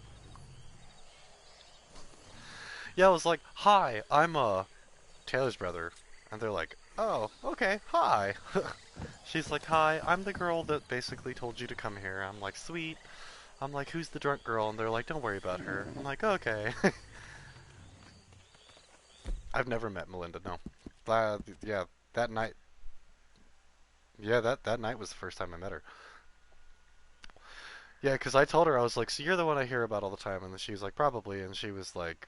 Yeah, I was like, "Hi, I'm Taylor's brother," and they're like, "Oh, okay, hi." She's like, "Hi, I'm the girl that basically told you to come here." I'm like, "Sweet." I'm like, "Who's the drunk girl?" And they're like, "Don't worry about her." I'm like, "Okay." I've never met Melinda, no. Yeah, that night. Yeah, that night was the first time I met her. Yeah, because I told her, I was like, "So you're the one I hear about all the time," and then she was like, "Probably," and she was like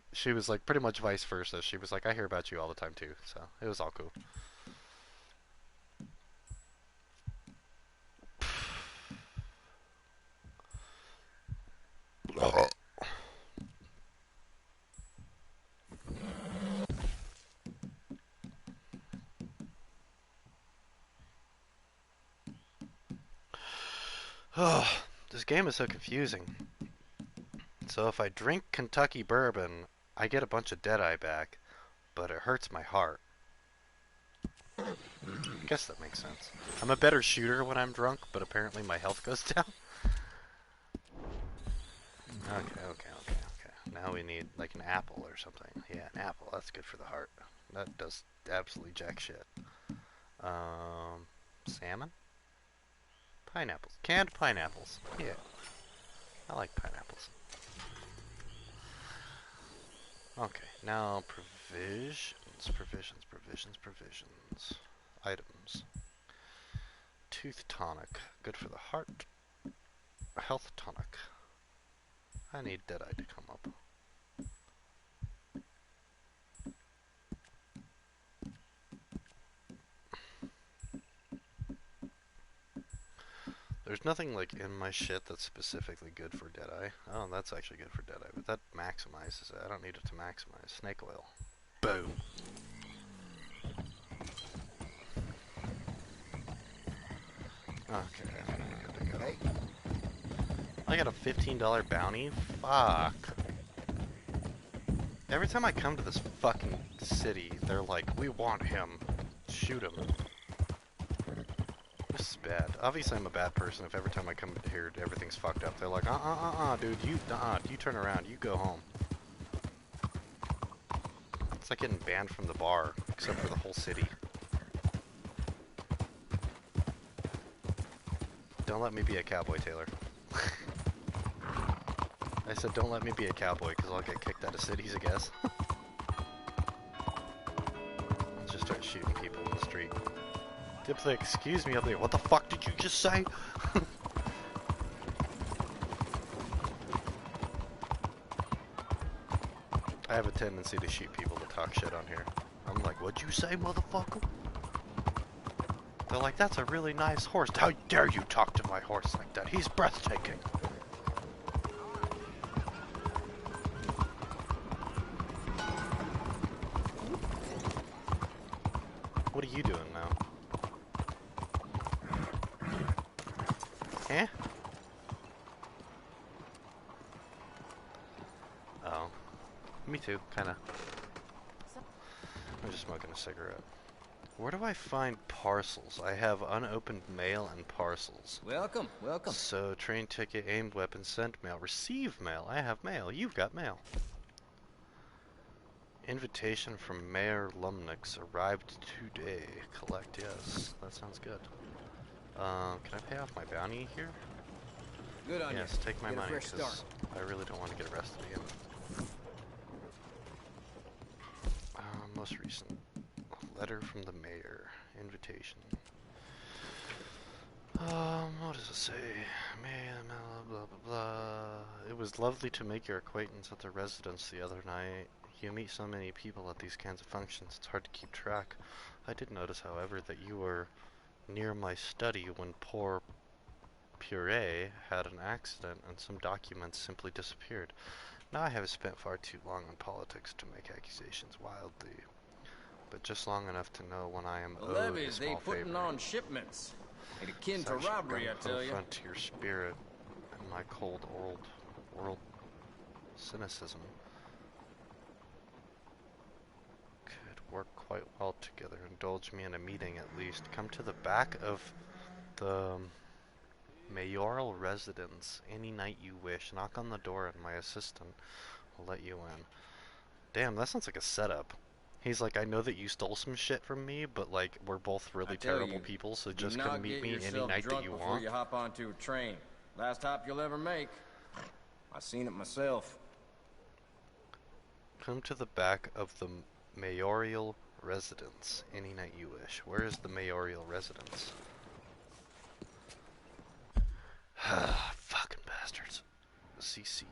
pretty much vice versa. She was like, "I hear about you all the time too," so it was all cool. Oh, this game is so confusing. So if I drink Kentucky bourbon, I get a bunch of Deadeye back, but it hurts my heart. I guess that makes sense. I'm a better shooter when I'm drunk, but apparently my health goes down. Okay. Now we need like an apple or something. Yeah, an apple. That's good for the heart. That does absolutely jack shit. Salmon? Pineapples. Canned pineapples. Yeah. I like pineapples. Okay, now provisions. Items. Tooth tonic. Good for the heart. Health tonic. I need Deadeye to come up. There's nothing like in my shit that's specifically good for Deadeye. Oh, that's actually good for Deadeye, but that maximizes it. I don't need it to maximize. Snake oil. Boom. Okay, good to go. I got a $15 bounty? Fuck. Every time I come to this fucking city, they're like, "We want him. Shoot him." This is bad. Obviously I'm a bad person if every time I come here everything's fucked up. They're like, dude, you turn around, you go home. It's like getting banned from the bar, except for the whole city. Don't let me be a cowboy, Taylor. I said don't let me be a cowboy, because I'll get kicked out of cities, I guess. I'll just start shooting people in the street. Tip's like, excuse me, I'll be like, what the fuck did you just say? I have a tendency to shoot people that talk shit on here. I'm like, what'd you say, motherfucker? They're like, that's a really nice horse. How dare you talk to my horse like that? He's breathtaking. What are you doing now? Eh? Oh. Me too, kinda. I'm just smoking a cigarette. Where do I find parcels? I have unopened mail and parcels. Welcome, welcome. So, train ticket, aimed weapon, sent mail, receive mail. I have mail. You've got mail. Invitation from Mayor Lumnix arrived today. Collect, yes. That sounds good. Can I pay off my bounty here? Good on you. Yes, take my Get a money, fresh because start. I really don't want to get arrested again. Most recent. Letter from the mayor. Invitation. What does it say? Blah, blah, blah. It was lovely to make your acquaintance at the residence the other night. You meet so many people at these kinds of functions, it's hard to keep track. I did notice, however, that you were near my study when poor Puree had an accident and some documents simply disappeared. Now I have spent far too long on politics to make accusations wildly, but just long enough to know when I am The owed levies, a they small putting favor. on shipments. Ain't akin to Such robbery, I tell you. frontier spirit and my cold world cynicism could work quite well together. Indulge me in a meeting at least. Come to the back of the mayoral residence any night you wish. Knock on the door and my assistant will let you in. Damn, that sounds like a setup. He's like, I know that you stole some shit from me, but like, we're both really terrible people, so just come meet me any night that you before want. you hop onto a train. Last hop you'll ever make. I seen it myself. Come to the back of the mayoral residence any night you wish. Where is the mayoral residence? Fucking bastards. CC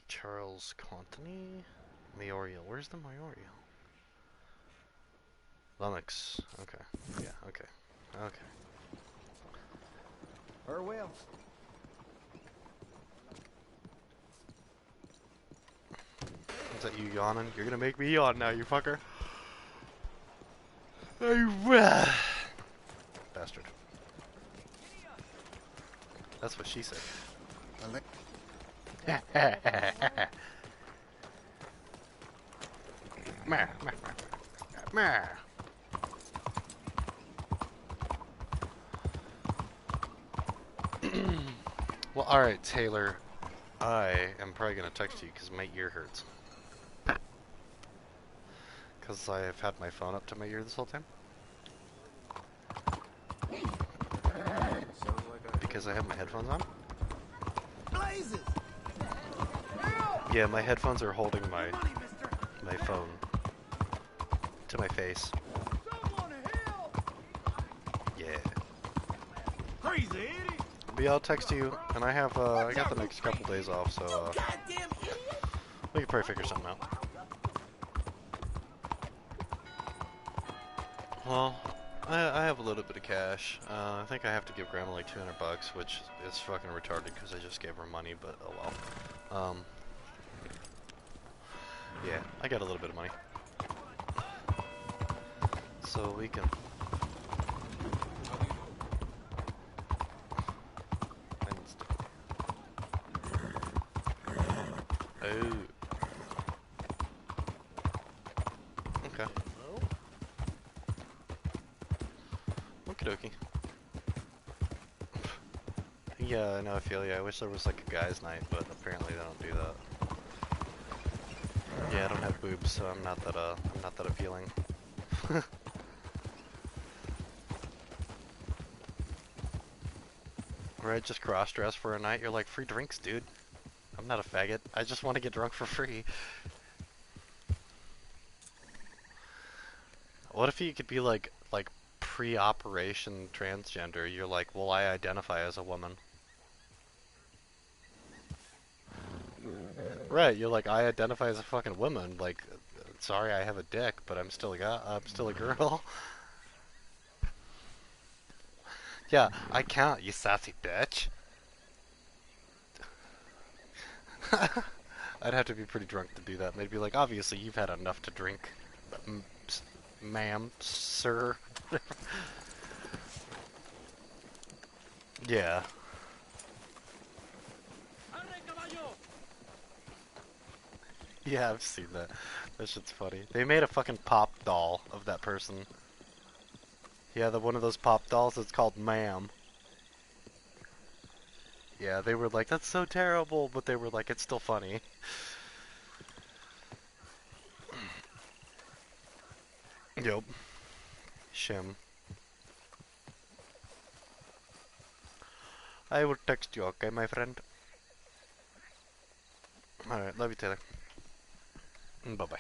Charles Contney? Mayoral. Where's the mayoral? Lumix. Okay. Yeah, okay. Okay. Her will. Is that you yawning? You're gonna make me yawn now, you fucker. Bastard. That's what she said. Well, alright, Taylor. I am probably gonna text you because my ear hurts. Because I've had my phone up to my ear this whole time. Because I have my headphones on. Blazes! Yeah, my headphones are holding my phone to my face. Yeah. Crazy idiot! But yeah, I'll text you, and I have I got the next couple days off, so we can probably figure something out. Well, I have a little bit of cash. I think I have to give Grandma like $200, which is fucking retarded because I just gave her money, but oh well. Yeah, I got a little bit of money. So we can... Oh. Okay. Okie dokie. Yeah, I know I feel you. I wish there was like a guy's night, but apparently they don't do that. Yeah, I don't have boobs, so I'm not that appealing. Right, just cross-dress for a night. You're like, free drinks, dude. I'm not a faggot. I just want to get drunk for free. What if you could be like pre-operation transgender? You're like, well, I identify as a woman. Right, you're like, I identify as a fucking woman. Like, sorry, I have a dick, but I'm still a guy. I'm still a girl. Yeah, I can't, you sassy bitch. I'd have to be pretty drunk to do that. They'd be like, obviously, you've had enough to drink, ma'am, sir. Yeah. Yeah, I've seen that. That shit's funny. They made a fucking pop doll of that person. Yeah, one of those pop dolls that's called Ma'am. Yeah, they were like, that's so terrible, but they were like, it's still funny. Yup. Shim. I will text you, okay, my friend? Alright, love you, Taylor. Bye-bye.